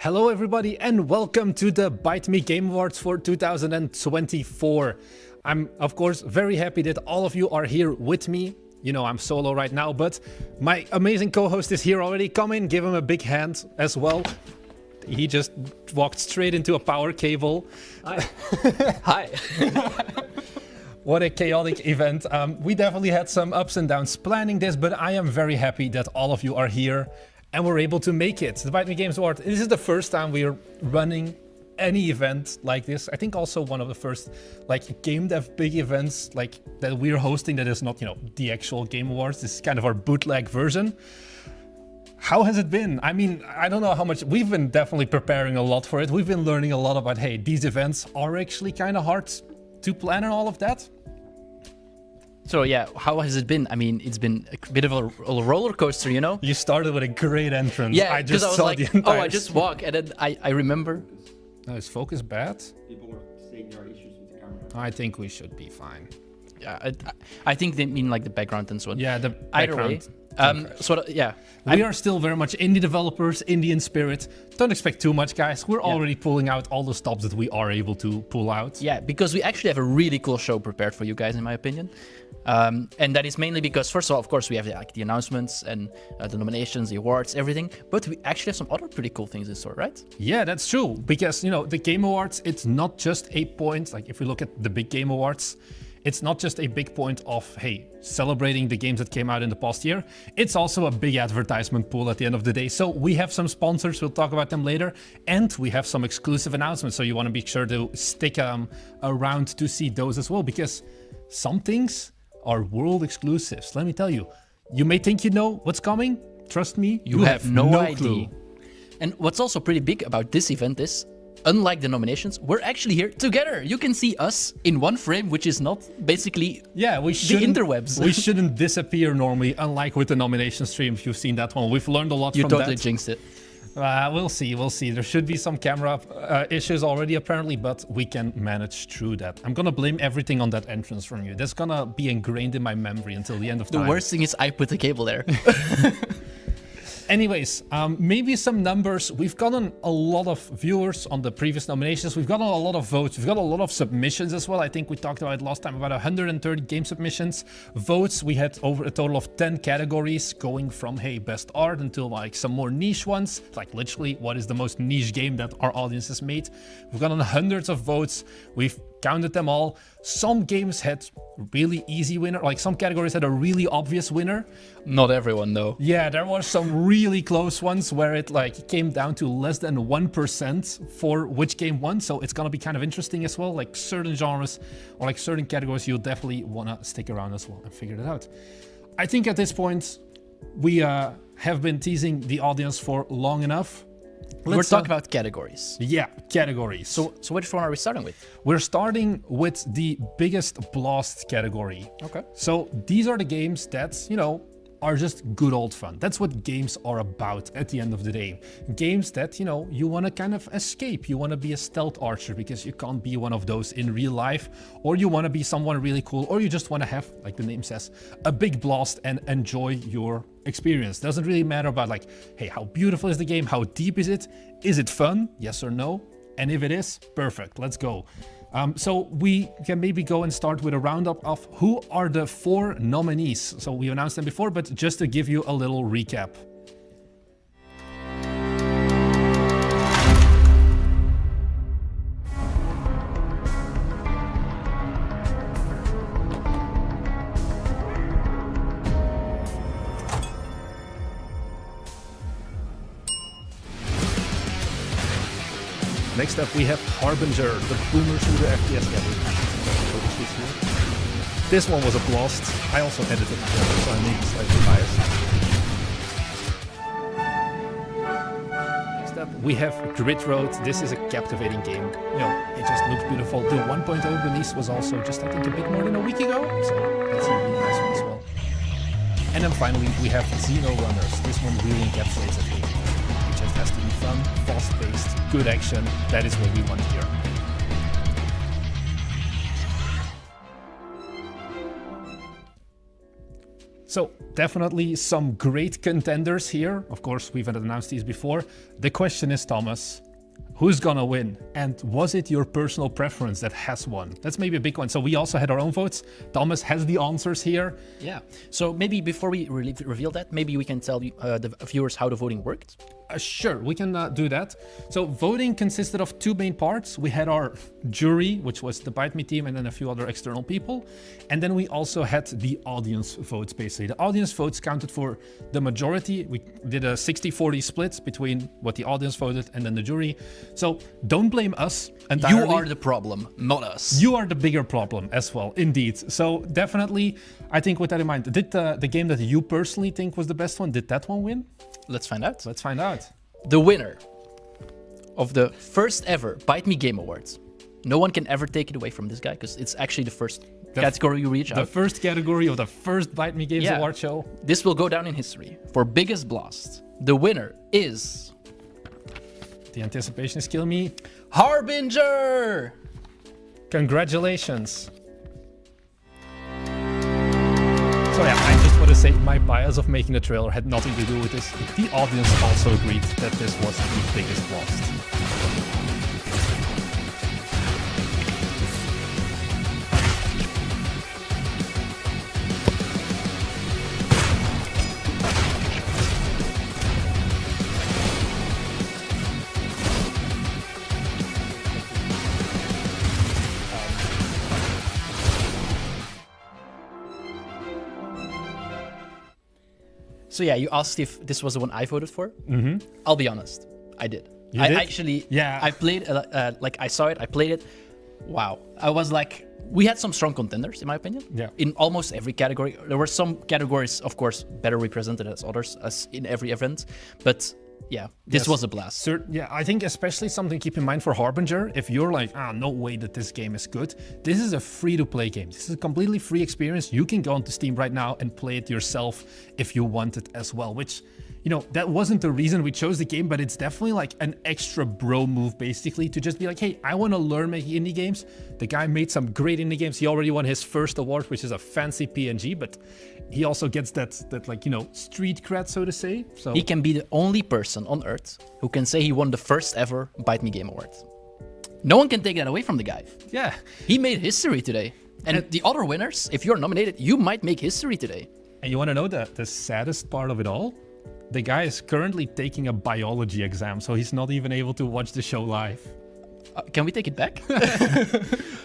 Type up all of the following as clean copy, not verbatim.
Hello everybody and welcome to the BiteMe Game Awards for 2024. I'm of course very happy that all of you are here with me. You know, I'm solo right now, but my amazing co-host is here already. Come in, give him a big hand as well. He just walked straight into a power cable. Hi. Hi. What a chaotic event. We definitely had some ups and downs planning this, but I am very happy that all of you are here and we're able to make it. The BiteMe Games Award. This is the first time we're running any event like this. I think also one of the first like game dev big events like that we're hosting that is not, you know, the actual Game Awards. This is kind of our bootleg version. How has it been? I mean, I don't know how much. We've been definitely preparing a lot for it. We've been learning a lot about, hey, these events are actually kind of hard to plan and all of that. So yeah, how has it been? I mean, it's been a bit of a roller coaster, you know? You started with a great entrance. Yeah, because I was like, the entire... oh, I just walk, and then I remember. No, is focus bad? People were saying there are issues with the camera. I think we should be fine. Yeah, I think they mean like the background and so on. Yeah, the Either background. way. Yeah. We are still very much indie developers, indie in spirit. Don't expect too much, guys. We're already pulling out all the stops that we are able to pull out. Yeah, because we actually have a really cool show prepared for you guys, in my opinion. And that is mainly because, first of all, of course, we have like the announcements and the nominations, the awards, everything. But we actually have some other pretty cool things in store, right? Yeah, that's true. Because, you know, the Game Awards, it's not just a point. Like, if we look at the big Game Awards, it's not just a big point of, hey, celebrating the games that came out in the past year. It's also a big advertisement pool at the end of the day. So we have some sponsors, we'll talk about them later. And we have some exclusive announcements. So you want to be sure to stick around to see those as well. Because some things are world exclusives. Let me tell you, you may think you know what's coming. Trust me, you have no idea. Clue. And what's also pretty big about this event is, unlike the nominations, we're actually here together. You can see us in one frame, which is not basically the interwebs. We shouldn't disappear normally, unlike with the nomination stream. If you've seen that one, we've learned a lot from that. You totally jinxed it. We'll see. There should be some camera issues already, apparently, but we can manage through that. I'm gonna blame everything on that entrance from you. That's gonna be ingrained in my memory until the end of time. The worst thing is I put the cable there. Anyways, maybe some numbers. We've gotten a lot of viewers on the previous nominations. We've gotten a lot of votes. We've got a lot of submissions as well. I think we talked about it last time, about 130 game submissions. Votes, we had over a total of 10 categories, going from, hey, best art until like some more niche ones. Like literally, what is the most niche game that our audience has made? We've gotten hundreds of votes. We've counted them all. Some games had really easy winner, like some categories had a really obvious winner. Not everyone though. Yeah, there were some really close ones where it like came down to less than 1% for which game won. So it's gonna be kind of interesting as well. Like certain genres or like certain categories, you'll definitely wanna stick around as well and figure that out. I think at this point, we have been teasing the audience for long enough. We're talking about categories. Yeah, categories. So which one are we starting with? We're starting with the biggest blast category. Okay. So these are the games that, you know, are just good old fun. That's what games are about at the end of the day. Games that, you know, you want to kind of escape. You want to be a stealth archer because you can't be one of those in real life, or you want to be someone really cool, or you just want to have, like the name says, a big blast and enjoy your experience. Doesn't really matter about like, hey, how beautiful is the game? How deep is it? Is it fun? Yes or no? And if it is, perfect, let's go. So we can maybe go and start with a roundup of who are the 4 nominees. So we announced them before, but just to give you a little recap. Next up, we have Harbinger, the boomer shooter FPS game. This one was a blast. I also edited it, so I may be slightly biased. Next up, we have Grid Road. This is a captivating game. You know, it just looks beautiful. The 1.0 release was also just, I think, a bit more than a week ago. So that's a really nice one as well. And then finally, we have Xeno Runners. This one really encapsulates it. It just has to be fun, fast-paced, good action. That is what we want here. So definitely some great contenders here. Of course, we've announced these before. The question is, Thomas, who's gonna win? And was it your personal preference that has won? That's maybe a big one. So we also had our own votes. Thomas has the answers here. Yeah. So maybe before we reveal that, maybe we can tell the viewers how the voting worked. Sure, we can do that. So voting consisted of two main parts. We had our jury, which was the BiteMe team, and then a few other external people. And then we also had the audience votes, basically. The audience votes counted for the majority. We did a 60-40 split between what the audience voted and then the jury. So don't blame us entirely. You are the problem, not us. You are the bigger problem as well, indeed. So definitely, I think with that in mind, did the game that you personally think was the best one, did that one win? Let's find out. Let's find out. The winner of the first ever BiteMe Game Awards. No one can ever take it away from this guy because it's actually the first category you reach out. The first category of the first BiteMe Games Award show. This will go down in history. For Biggest Blast, the winner is... The anticipation is killing me. Harbinger! Congratulations. So yeah, I just want to say my bias of making the trailer had nothing to do with this. The audience also agreed that this was the biggest blast. So yeah, you asked if this was the one I voted for. Mm-hmm. I'll be honest, I did. You I did? actually, Yeah. I played, like I saw it, I played it. Wow. I was like, we had some strong contenders, in my opinion. Yeah. In almost every category. There were some categories, of course, better represented as others, as in every event. But yeah, this Yes. was a blast. Yeah, I think especially something to keep in mind for Harbinger, if you're like, no way that this game is good, this is a free-to-play game. This is a completely free experience. You can go onto Steam right now and play it yourself if you want it as well, which, you know, that wasn't the reason we chose the game, but it's definitely like an extra bro move, basically, to just be like, hey, I want to learn making indie games. The guy made some great indie games. He already won his first award, which is a fancy PNG, but he also gets that like, you know, street cred, so to say. So He can be the only person on Earth who can say he won the first ever BiteMe Game Award. No one can take that away from the guy. yeah. He made history today. And the other winners, if you're nominated, you might make history today. And you want to know the saddest part of it all? The guy is currently taking a biology exam, so he's not even able to watch the show live. Can we take it back?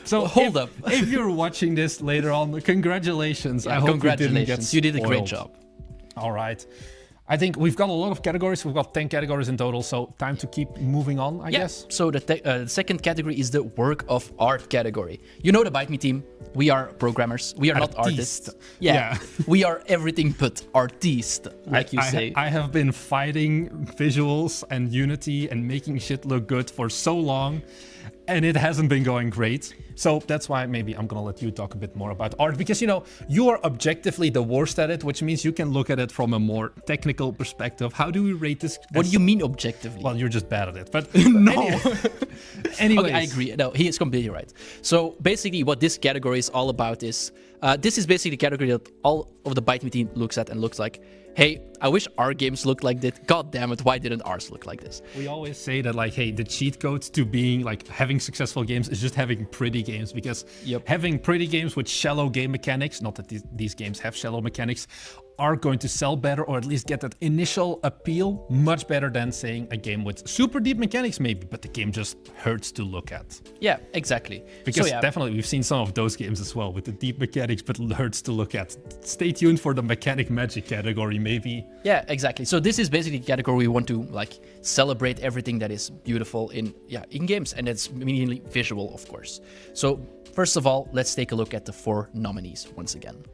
So Hold up. If you're watching this later on, congratulations. I hope Congratulations. You You did a great spoiled. job. All right. I think we've got a lot of categories. We've got 10 categories in total, so time to keep moving on, I guess. So the second category is the work of art category. You know the BiteMe team. We are programmers. We are not Artiste. artists. Yeah. We are everything but artiste, like you say. I have been fighting visuals and Unity and making shit look good for so long, and it hasn't been going great. So that's why maybe I'm gonna let you talk a bit more about art, because, you know, you are objectively the worst at it, which means you can look at it from a more technical perspective. How do we rate this? What do you mean objectively? Well, you're just bad at it, but no. Anyways. Okay, I agree. No, he is completely right. So basically what this category is all about is, this is basically the category that all of the BiteMe team looks at and looks like, hey, I wish our games looked like this. God damn it, why didn't ours look like this? We always say that, like, hey, the cheat code to being, like, having successful games is just having pretty games, because having pretty games with shallow game mechanics, not that these games have shallow mechanics, are going to sell better, or at least get that initial appeal much better than saying a game with super deep mechanics maybe, but the game just hurts to look at. Yeah, exactly. Because so, yeah. definitely we've seen some of those games as well with the deep mechanics, but hurts to look at. Stay tuned for the mechanic magic category, maybe. Yeah, exactly. So this is basically the category we want to like celebrate everything that is beautiful in games, and it's mainly visual, of course. So first of all, let's take a look at the 4 nominees once again.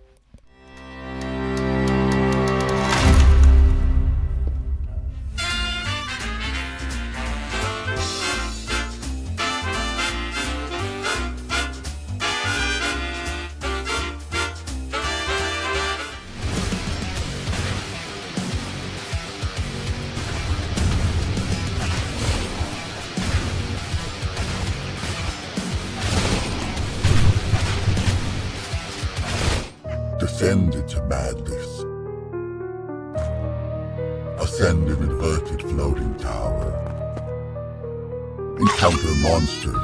Ascend an inverted floating tower. Encounter monsters.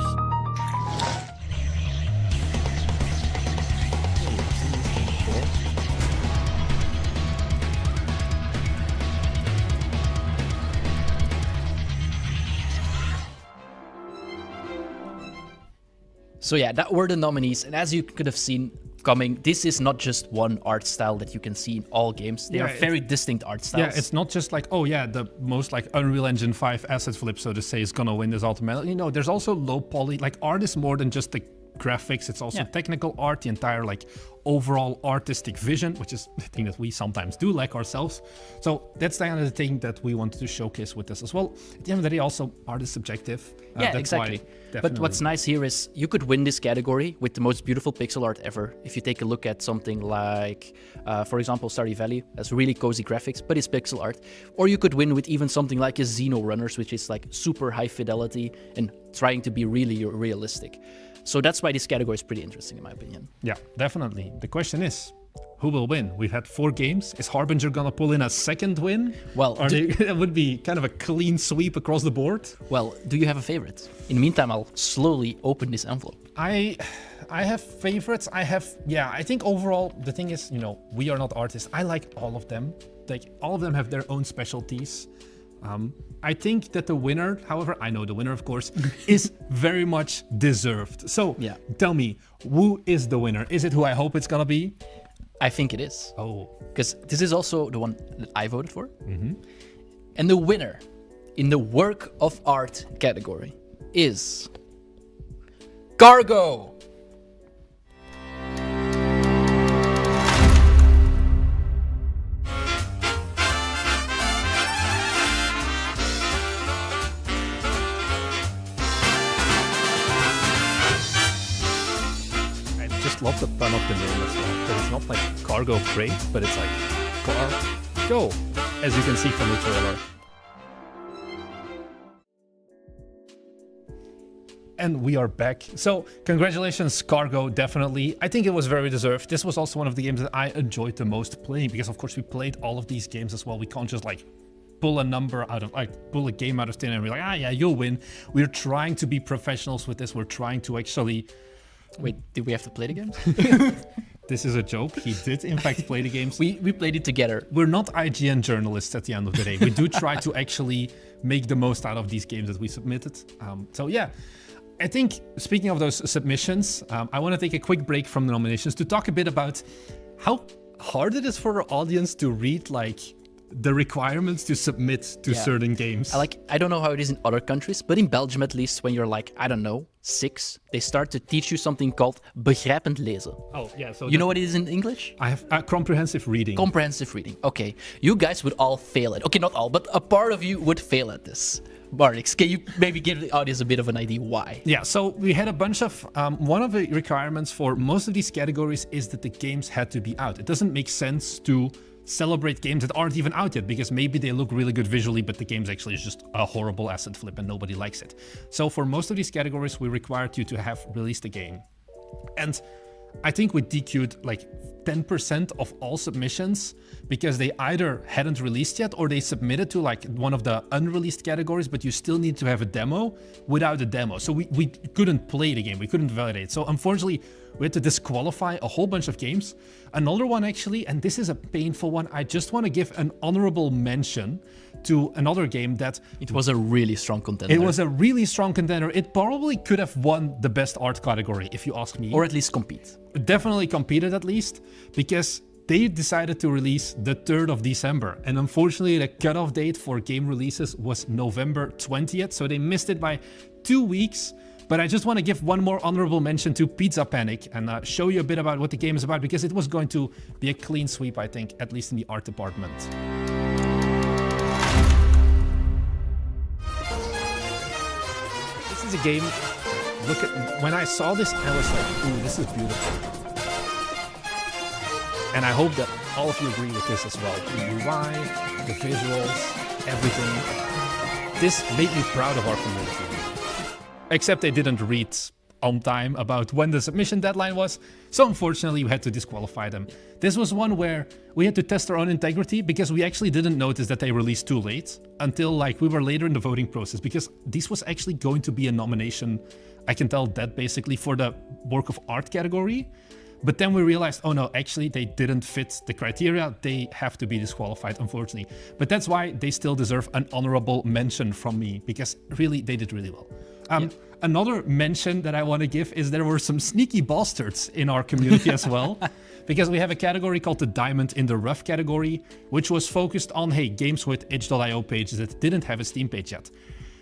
So yeah, that were the nominees, and as you could have seen coming, this is not just one art style that you can see in all games. They are very distinct art styles. Yeah, it's not just like, oh yeah, the most like Unreal Engine 5 asset flip, so to say, is gonna win this ultimately. You know, there's also low poly, like art is more than just the graphics, it's also technical art, the entire like overall artistic vision, which is the thing that we sometimes do lack ourselves. So that's the kind of thing that we wanted to showcase with this as well. At the end of the day, also art is subjective. Yeah, that's exactly. Why, but what's nice here is you could win this category with the most beautiful pixel art ever. If you take a look at something like, for example, Stardew Valley has really cozy graphics, but it's pixel art. Or you could win with even something like a Xeno Runners, which is like super high fidelity and trying to be really realistic. So that's why this category is pretty interesting in my opinion. Yeah, definitely. The question is, who will win? We've had 4 games. Is Harbinger gonna pull in a second win? Well, it would be kind of a clean sweep across the board. Well, do you have a favorite? In the meantime, I'll slowly open this envelope. I have favorites. I think overall, the thing is, you know, we are not artists. I like all of them. Like, all of them have their own specialties. I think that the winner, however, I know the winner, of course, is very much deserved. So tell me, who is the winner? Is it who I hope it's gonna be? I think it is. Oh. Because this is also the one that I voted for. And the winner in the work of art category is Cargo. Love the pun of the name as well, because it's not like cargo freight, but it's like cargo, as you can see from the trailer. And we are back. So congratulations, Cargo, definitely. I think it was very deserved. This was also one of the games that I enjoyed the most playing, because of course we played all of these games as well. We can't just like pull a number out of, like pull a game out of thin and be like, ah yeah, you'll win. We're trying to be professionals with this. We're trying to actually... Wait, did we have to play the games? This is a joke. He did, in fact, play the games. We played it together. We're not IGN journalists at the end of the day. We do try to actually make the most out of these games that we submitted. So yeah, I think speaking of those submissions, I want to take a quick break from the nominations to talk a bit about how hard it is for our audience to read like the requirements to submit to certain games. I don't know how it is in other countries, but in Belgium at least, when you're like, I don't know, 6, they start to teach you something called begrijpend lezen. Oh, yeah. So you know what it is in English? I have comprehensive reading. Comprehensive reading. Okay. You guys would all fail it. Okay, not all, but a part of you would fail at this. Barnix, can you maybe give the audience a bit of an idea why? Yeah, so we had a bunch of... one of the requirements for most of these categories is that the games had to be out. It doesn't make sense to celebrate games that aren't even out yet, because maybe they look really good visually, but the game's actually is just a horrible asset flip and nobody likes it. So for most of these categories, we required you to have released a game. And I think we DQ'd like 10% of all submissions because they either hadn't released yet or they submitted to like one of the unreleased categories, but you still need to have a demo without a demo. So we couldn't play the game, we couldn't validate. So unfortunately, we had to disqualify a whole bunch of games. Another one actually, and this is a painful one, I just want to give an honorable mention to another game that... It was a really strong contender. It was a really strong contender. It probably could have won the best art category, if you ask me. Or at least compete. Definitely competed at least, because they decided to release the 3rd of December. And unfortunately, the cutoff date for game releases was November 20th, so they missed it by 2 weeks. But I just want to give one more honorable mention to Pizza Panic and show you a bit about what the game is about, because it was going to be a clean sweep, I think, at least in the art department. This is a game, look at, when I saw this, I was like, ooh, this is beautiful. And I hope that all of you agree with this as well. The UI, the visuals, everything. This made me proud of our community. Except they didn't read on time about when the submission deadline was. So unfortunately, we had to disqualify them. This was one where we had to test our own integrity because we actually didn't notice that they released too late until like we were later in the voting process, because this was actually going to be a nomination. I can tell that basically for the work of art category. But then we realized, oh no, actually they didn't fit the criteria. They have to be disqualified, unfortunately. But that's why they still deserve an honorable mention from me, because really, they did really well. Another mention that I want to give is there were some sneaky bastards in our community as well, because we have a category called the Diamond in the Rough category, which was focused on, hey, games with itch.io pages that didn't have a Steam page yet.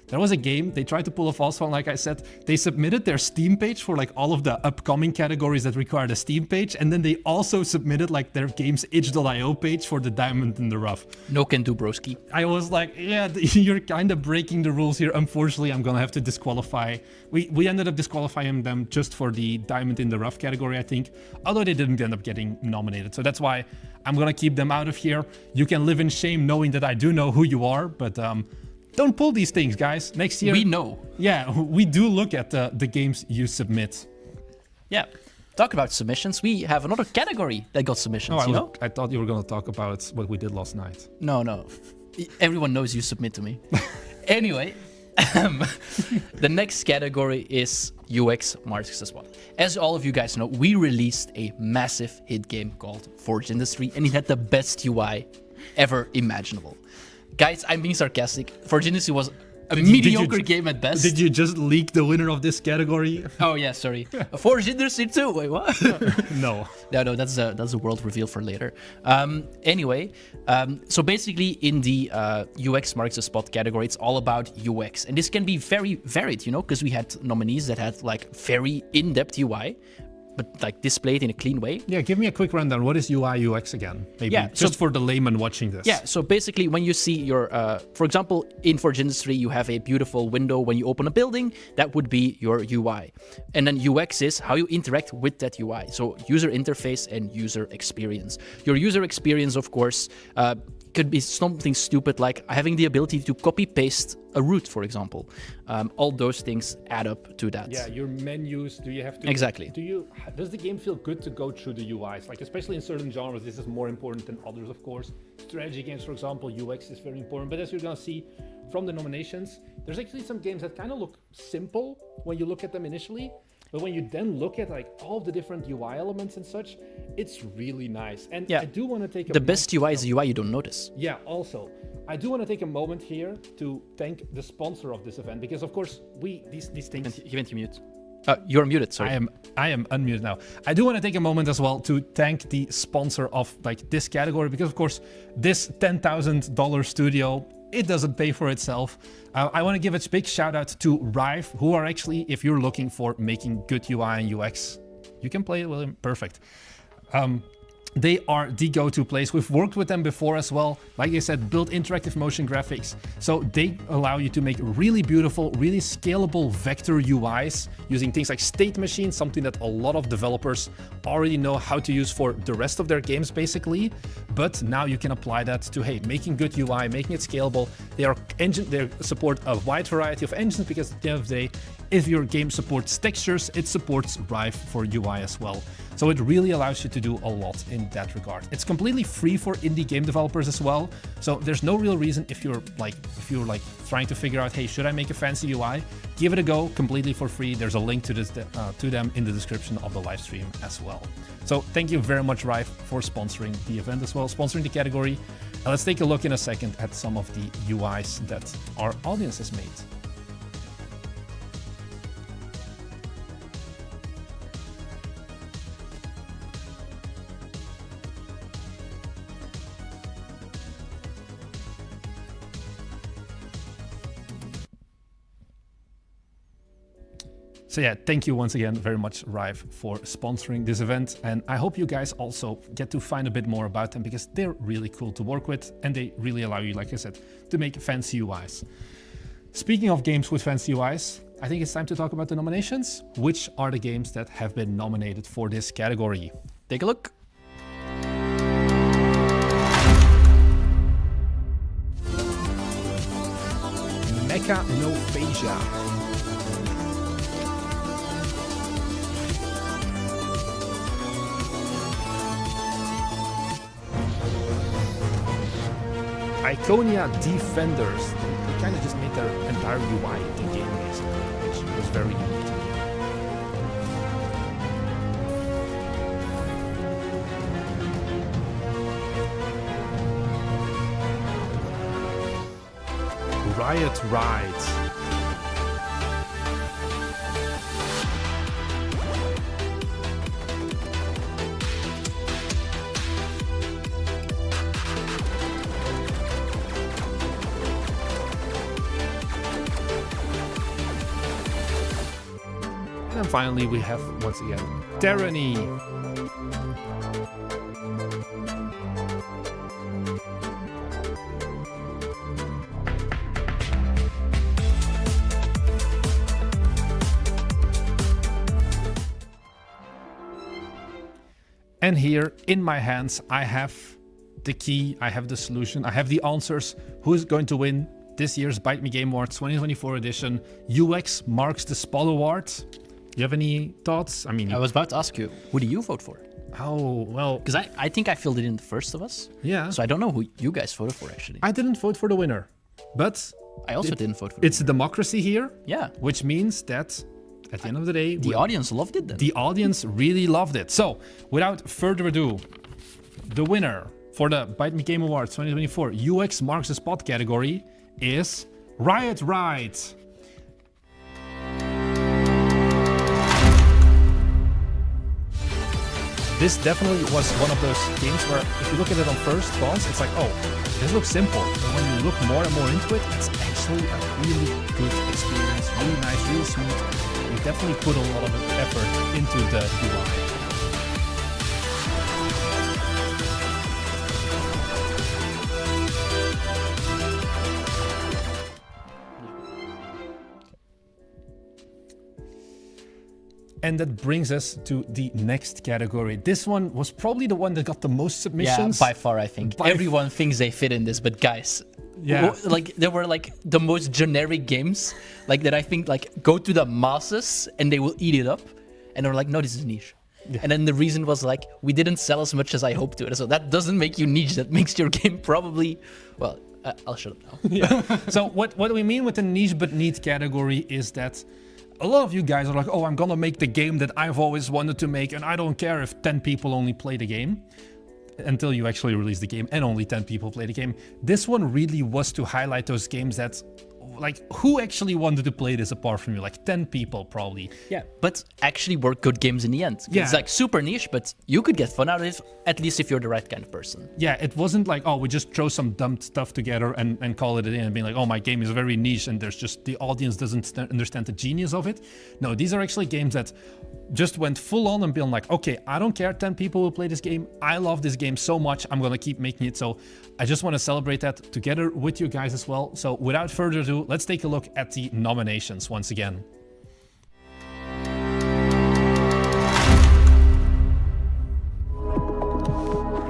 There was a game, they tried to pull a false one, like I said. They submitted their Steam page for like all of the upcoming categories that required a Steam page, and then they also submitted like their game's itch.io page for the Diamond in the Rough. No can do, broski. I was like, yeah, you're kind of breaking the rules here. Unfortunately, I'm gonna have to disqualify. We ended up disqualifying them just for the Diamond in the Rough category, I think, although they didn't end up getting nominated. So that's why I'm gonna keep them out of here. You can live in shame knowing that I do know who you are, but don't pull these things, guys. Next year... We know. Yeah, we do look at the games you submit. Yeah. Talk about submissions. We have another category that got submissions, you know? I thought you were going to talk about what we did last night. No. Everyone knows you submit to me. Anyway, the next category is UX Marks as well. As all of you guys know, we released a massive hit game called Forge Industry, and it had the best UI ever imaginable. Guys, I'm being sarcastic. Forge Industry was a mediocre game at best. Did you just leak the winner of this category? Oh yeah, sorry. Forge Industry too. Wait, what? No, that's a world reveal for later. Anyway, so basically in the UX Marks the Spot category, it's all about UX, and this can be very varied, you know, because we had nominees that had like very in-depth UI, but like displayed in a clean way. Yeah, give me a quick rundown. What is UI UX again? Maybe just for the layman watching this. Yeah, so basically when you see your, for example, in Forge Industry, you have a beautiful window when you open a building, that would be your UI. And then UX is how you interact with that UI. So user interface and user experience. Your user experience, of course, could be something stupid like having the ability to copy paste a route, for example. All those things add up to that. Yeah, your menus, do you have to... Exactly. Does the game feel good to go through the UIs? Like, especially in certain genres, this is more important than others, of course. Strategy games, for example, UX is very important. But as you're gonna see from the nominations, there's actually some games that kind of look simple when you look at them initially. But when you then look at like all the different UI elements and such, it's really nice. And yeah, I do want to take the best UI is a UI you don't notice. Yeah, also, I do want to take a moment here to thank the sponsor of this event, because of course these things. He went to mute. You're muted, sorry. I am unmuted now. I do want to take a moment as well to thank the sponsor of like this category, because of course this $10,000 studio, it doesn't pay for itself. I want to give a big shout out to Rive, who are actually, if you're looking for making good UI and UX, you can play it with them. Perfect. They are the go-to place. We've worked with them before as well. Like I said, build interactive motion graphics. So they allow you to make really beautiful, really scalable vector UIs using things like state machines, something that a lot of developers already know how to use for the rest of their games, basically. But now you can apply that to, hey, making good UI, making it scalable. They support a wide variety of engines, because at the end of the day, if your game supports textures, it supports Rive for UI as well. So it really allows you to do a lot in that regard. It's completely free for indie game developers as well. So there's no real reason if you're trying to figure out, hey, should I make a fancy UI? Give it a go completely for free. There's a link to this to them in the description of the live stream as well. So thank you very much, Rive, for sponsoring the event as well, sponsoring the category. Let's take a look in a second at some of the UIs that our audience has made. So yeah, thank you once again very much, Rive, for sponsoring this event. And I hope you guys also get to find a bit more about them, because they're really cool to work with and they really allow you, like I said, to make fancy UIs. Speaking of games with fancy UIs, I think it's time to talk about the nominations. Which are the games that have been nominated for this category? Take a look. Mechanophagia. Iconia Defenders. They kind of just made their entire UI in game, basically, which was very unique to me. Riot Ride. And then finally we have, once again, Tyranny. And here in my hands, I have the key, I have the solution, I have the answers. Who's going to win this year's BiteMe Game Awards 2024 edition? UX marks the spot award. You have any thoughts? I mean, I was about to ask you, who do you vote for? oh, well, Because I think I filled it in the first of us. yeah. So I don't know who you guys voted for, actually. I didn't vote for the winner, but I also didn't vote for it. it's a democracy here, Yeah. which means that at the end of the day, The audience loved it then. the audience really loved it. So, without further ado, the winner for the BiteMe Game Awards 2024 UX Marks the Spot category is Riot Ride. This definitely was one of those games where if you look at it on first glance, it's like, oh, this looks simple. But when you look more and more into it, it's actually a really good experience, really nice, really smooth. We definitely put a lot of effort into the UI. And that brings us to the next category. This one was probably the one that got the most Yeah, submissions. by far, I think. By Everyone thinks they fit in this, but guys, Yeah. like there were like the most generic games, like that I think like go to the masses and they will eat it up, and they're like, no, this is niche. And then the reason was like, we didn't sell as much as I hoped to. So that doesn't make you niche. That makes your game probably, well, I'll shut up now. So what we mean with the niche but neat category is that a lot of you guys are like, oh, I'm gonna make the game that I've always wanted to make, and I don't care if 10 people only play the game. Until you actually release the game and only 10 people play the game. This one really was to highlight those games that, like, who actually wanted to play this apart from you? Like 10 people probably. Yeah, but actually were good games in the end. Yeah. It's like super niche, but you could get fun out of it, at least if you're the right kind of person. Yeah, it wasn't like, oh, we just throw some dumb stuff together and call it in and being like, oh, my game is very niche and there's just, the audience doesn't understand the genius of it. No, these are actually games that just went full on and being like, okay, I don't care 10 people will play this game. I love this game so much, I'm gonna keep making it. So I just want to celebrate that together with you guys as well. So without further ado, let's take a look at the nominations once again.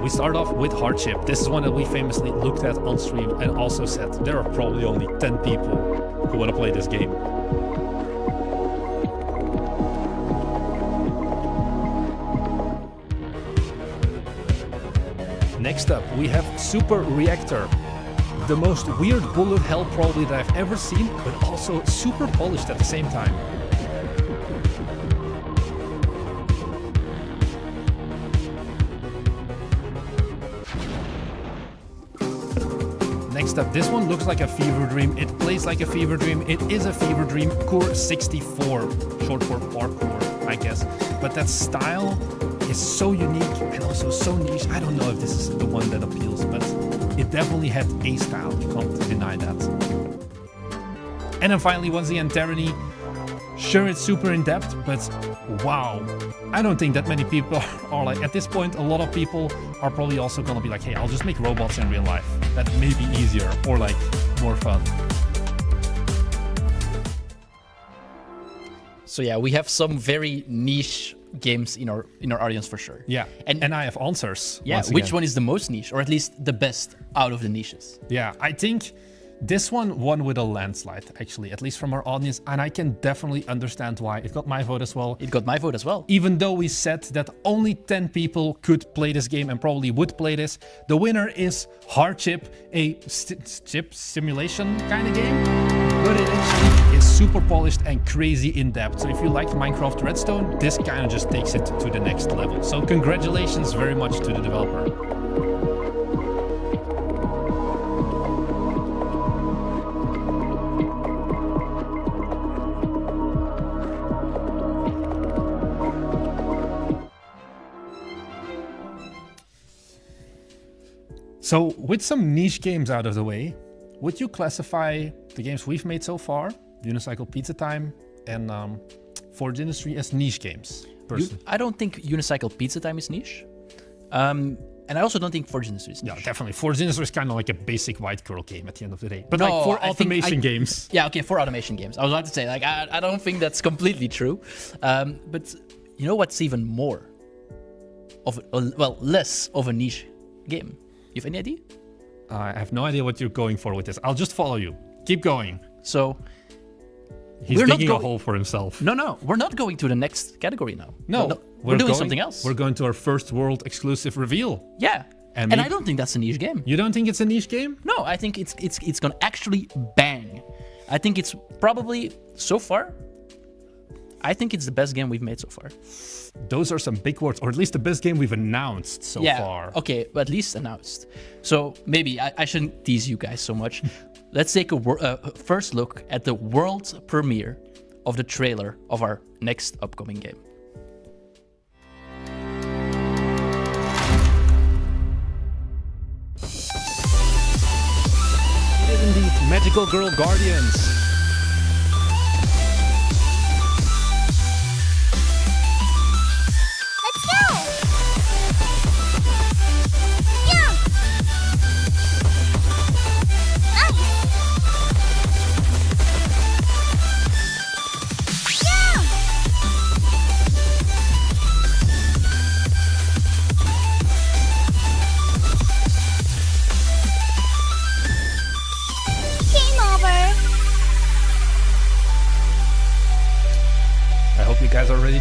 We start off with Hardship. This is one that we famously looked at on stream and also said there are probably only 10 people who want to play this game. Next up, we have Super Reactor. The most weird bullet hell probably that I've ever seen, but also super polished at the same time. Next up, this one looks like a fever dream. It plays like a fever dream. It is a fever dream. Core 64, short for parkour, I guess. But that style is so unique and also so niche. I don't know if this is the one that appeals, but it definitely had a style. You can't deny that. And then finally, once again, Tyranny. Sure, it's super in-depth, but wow. I don't think that many people are like, at this point, a lot of people are probably also gonna be like, hey, I'll just make robots in real life. That may be easier or like more fun. So yeah, we have some very niche games in our audience for sure. Yeah, And I have answers. yeah, once which again. one is the most niche, or at least the best out of the niches? Yeah, I think This one won with a landslide, actually, at least from our audience, and I can definitely understand why. It got my vote as well. It got my vote as well. Even though we said that only 10 people could play this game and probably would play this, the winner is Hardship, a chip simulation kind of game, but it actually is super polished and crazy in depth. So if you liked Minecraft Redstone, this kind of just takes it to the next level. So congratulations very much to the developer. So with some niche games out of the way, would you classify the games we've made so far, Unicycle Pizza Time and Forge Industry, as niche games? I don't think Unicycle Pizza Time is niche. And I also don't think Forge Industry is niche. No, definitely. Forge Industry is kind of like a basic white girl game at the end of the day. But No, like for I think automation games. Yeah, okay, for automation games. I was about to say, like, I don't think that's completely true. But you know what's even more of, less of a niche game? You have any idea? I have no idea what you're going for with this. I'll just follow you. Keep going. So He's digging a hole for himself. No, we're not going to the next category now. No, we're doing something else. We're going to our first world exclusive reveal. Yeah, and I don't think that's a niche game. You don't think it's a niche game? No, I think it's gonna actually bang. I think it's probably so far. I think it's the best game we've made so far. Those are some big words, or at least the best game we've announced so far. Okay, but at least announced. So maybe I shouldn't tease you guys so much. Let's take a first look at the world premiere of the trailer of our next upcoming game. It is indeed Magical Girl Guardians.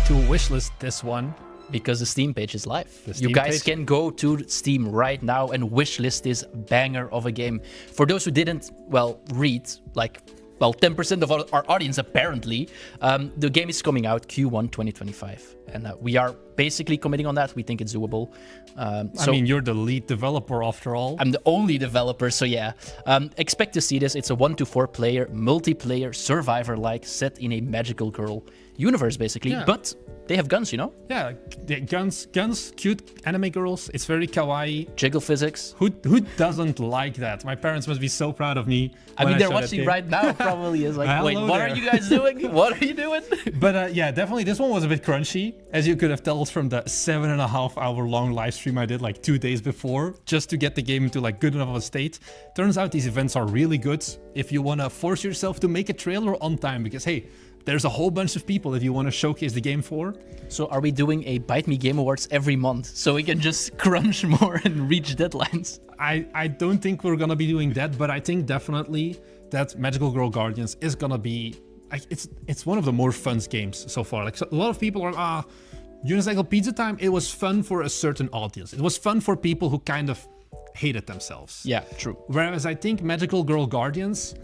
To wishlist this one because the Steam page is live. Steam You guys page. can go to Steam right now and wishlist this banger of a game. For those who didn't, read, 10% of our audience apparently, the game is coming out Q1 2025. And we are basically committing on that. We think it's doable. I mean, you're the lead developer after all. I'm the only developer, so yeah. Expect to see this. It's a 1 to 4 player, multiplayer, survivor-like, set in a magical girl universe, basically. Yeah. But they have guns, you know? Yeah, guns, cute anime girls. It's very kawaii. Jiggle physics. Who doesn't like that? My parents must be so proud of me. I mean, they're showed that watching game. right now, probably. Is like, Hello wait, what there. are you guys doing? What are you doing? But yeah, definitely this one was a bit crunchy, as you could have told from the 7.5 hour long live stream I did like 2 days before, just to get the game into like good enough of a state. Turns out these events are really good if you want to force yourself to make a trailer on time, because hey, there's a whole bunch of people that you want to showcase the game for. So are we doing a BiteMe Game Awards every month so we can just crunch more and reach deadlines? I don't think we're gonna be doing that, but I think definitely that Magical Girl Guardians is gonna be it's one of the more fun games so far. Like, so a lot of people are Unicycle Pizza Time, it was fun for a certain audience. It was fun for people who kind of hated themselves. Yeah, true. Whereas I think Magical Girl Guardians,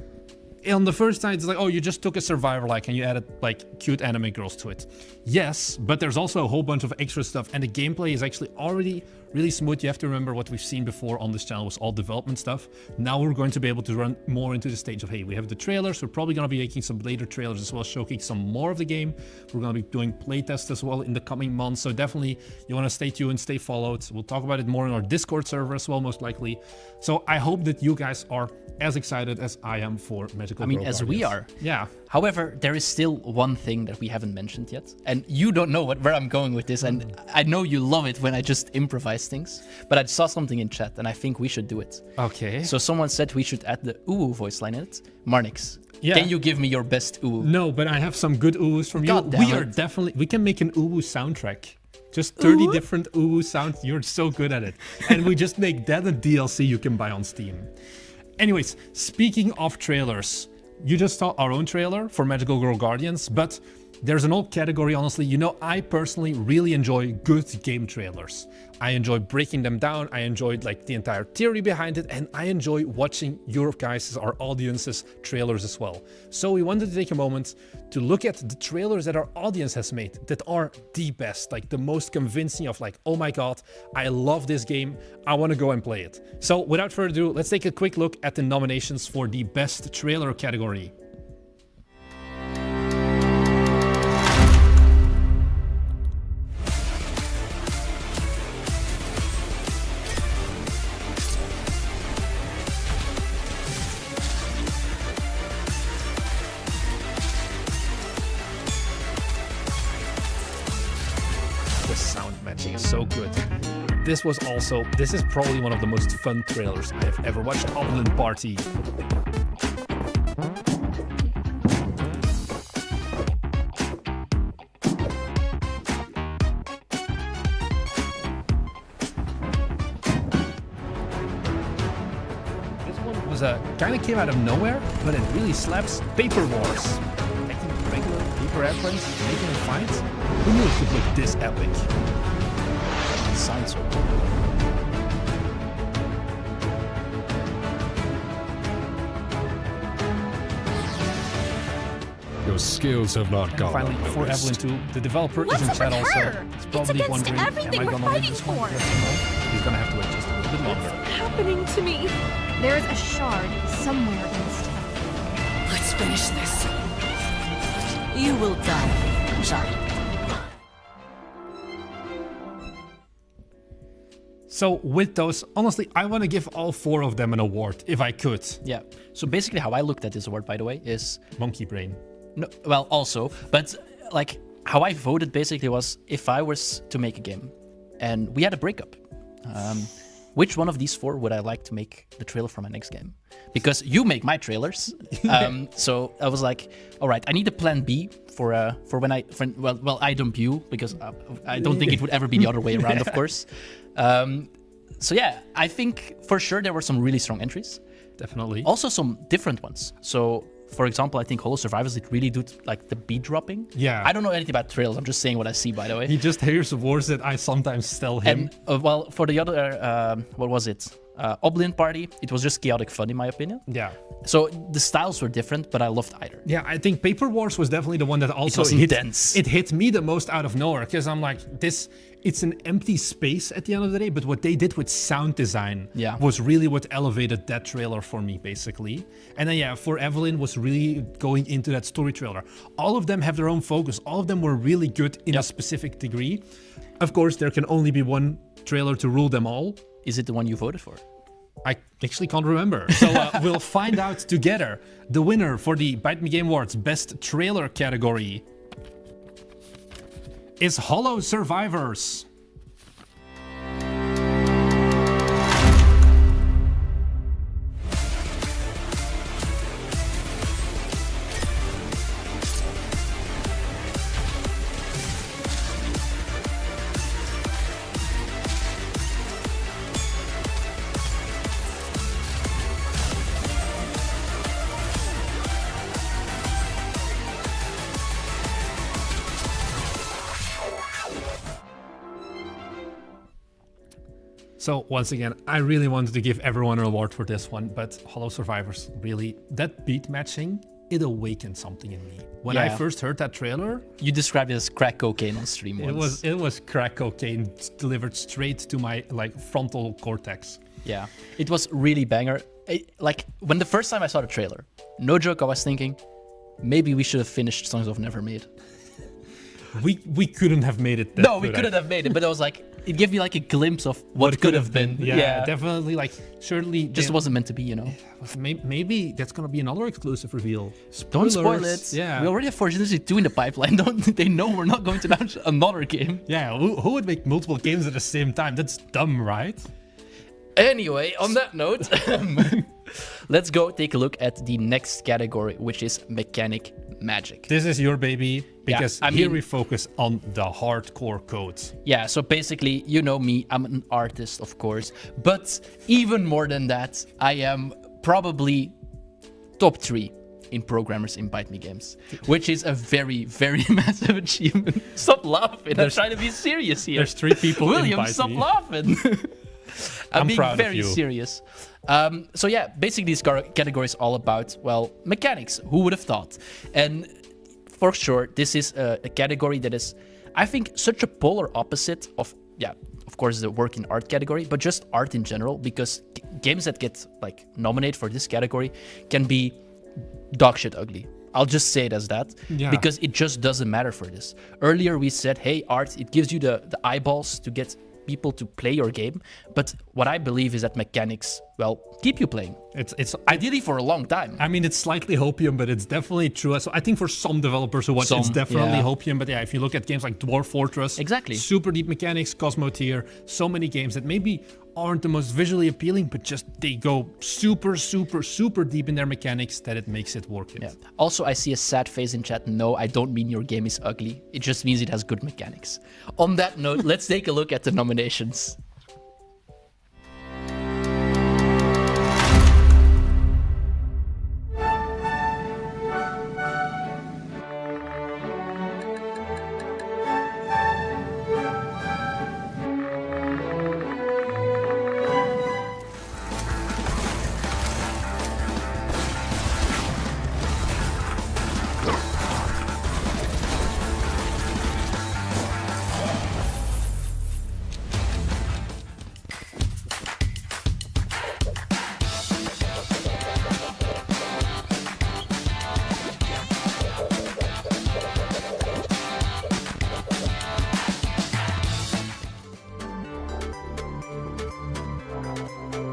on the first side, it's like, oh, you just took a survivor-like and you added like cute anime girls to it. Yes, but there's also a whole bunch of extra stuff, and the gameplay is actually already really smooth. You have to remember what we've seen before on this channel was all development stuff. Now we're going to be able to run more into the stage of, hey, we have the trailers. We're probably going to be making some later trailers as well, showcasing some more of the game. We're going to be doing playtests as well in the coming months. So definitely you want to stay tuned, stay followed. We'll talk about it more in our Discord server as well, most likely. So I hope that you guys are as excited as I am for Magical Girl as we Guardians. are. Yeah. However, there is still one thing that we haven't mentioned yet. And you don't know where I'm going with this. And I know you love it when I just improvise things. But I saw something in chat and I think we should do it. Okay. So someone said we should add the ooh voice line in it. Marnix, Yeah. can you give me your best ooh? No, but I have some good oohs from you. God damn We can make an ooh soundtrack. Just 30 different ooh sounds. You're so good at it. And we just make that a DLC you can buy on Steam. Anyways, speaking of trailers, you just saw our own trailer for Magical Girl Guardians, but there's an old category, honestly. You know, I personally really enjoy good game trailers. I enjoy breaking them down. I enjoyed like the entire theory behind it, and I enjoy watching your guys', our audience's trailers as well. So we wanted to take a moment to look at the trailers that our audience has made that are the best, like the most convincing of like, oh my god, I love this game. I want to go and play it. So without further ado, let's take a quick look at the nominations for the best trailer category. The sound matching is so good. This is probably one of the most fun trailers I have ever watched. Anomaly Party. This one was kind of came out of nowhere, but it really slaps. Paper Wars. Taking regular paper airplanes, making a fight. Who knew it could look this epic? It sounds so cool. Your skills have not gone Finally, for Evelyn unnoticed. too, the developer What's is in up chat with also. her? He's It's probably against wondering, everything am I we're gonna win fighting this one? for. Yes or no? He's gonna have to wait just a little bit longer. What's happening to me? There is a shard somewhere in this town. Let's finish this. You will die, child. So with those, honestly, I want to give all 4 of them an award, if I could. Yeah. So basically how I looked at this award, by the way, is... Monkey brain. No, well, also, but like how I voted basically was if I was to make a game and we had a breakup, which one of these 4 would I like to make the trailer for my next game? Because you make my trailers, so I was like, all right, I need a plan B for when I dump you, because I don't think it would ever be the other way around, of course. So yeah, I think for sure there were some really strong entries. Definitely. Also some different ones. So for example, I think Hollow Survivors did really do like the beat dropping. Yeah. I don't know anything about trails. I'm just saying what I see, by the way. He just hears words that I sometimes tell him. And well, for the other, what was it? Oblivion Party, it was just chaotic fun in my opinion. Yeah. So the styles were different, but I loved either. Yeah, I think Paper Wars was definitely the one that also was intense. It hit me the most out of nowhere, because I'm like, it's an empty space at the end of the day, but what they did with sound design was really what elevated that trailer for me, basically. And then yeah, for Evelyn was really going into that story trailer. All of them have their own focus. All of them were really good in a specific degree. Of course, there can only be one trailer to rule them all. Is it the one you voted for? I actually can't remember. So we'll find out together. The winner for the BiteMe Game Awards Best Trailer category is Hollow Survivors. So once again, I really wanted to give everyone an award for this one, but Hollow Survivors, really, that beat matching, it awakened something in me. When I first heard that trailer, you described it as crack cocaine on stream once. It was crack cocaine delivered straight to my frontal cortex. Yeah, it was really banger. Like when the first time I saw the trailer, no joke, I was thinking maybe we should have finished Songs of Never Made. We couldn't have made it. No, we couldn't have made it, but I was like, it gave me like a glimpse of what could have been. Yeah, definitely. Surely just wasn't meant to be, you know. Maybe that's gonna be another exclusive reveal. Don't spoil it. Yeah, we already have Fortune 2 in the pipeline. Don't they know we're not going to launch another game? Yeah, who would make multiple games at the same time? That's dumb, right? Anyway, on that note, let's go take a look at the next category, which is Mechanic Magic. This is your baby, because I here mean, we focus on the hardcore code. Yeah, so basically, you know me, I'm an artist, of course, but even more than that, I am probably top 3 in programmers in BiteMe games, which is a very, very massive achievement. Stop laughing. I'm trying to be serious here. There's 3 people William, in BiteMe. stop laughing. I'm being proud of very you. serious. So yeah, basically this category is all about, well, mechanics. Who would have thought? And for sure, this is a category that is, I think, such a polar opposite of, yeah, of course, the work in art category, but just art in general, because games that get like nominated for this category can be dog shit ugly. I'll just say it as that, because it just doesn't matter for this. Earlier we said, hey, art, it gives you the eyeballs to get people to play your game, but what I believe is that mechanics, well, keep you playing. It's Ideally for a long time. I mean, it's slightly hopium, but it's definitely true. So I think for some developers who watch, it's definitely hopium. But yeah, if you look at games like Dwarf Fortress, Exactly. super deep mechanics, Cosmo Tier, so many games that maybe aren't the most visually appealing, but just they go super, super, super deep in their mechanics that it makes it work. Yeah. Also, I see a sad face in chat. No, I don't mean your game is ugly. It just means it has good mechanics. On that note, let's take a look at the nominations.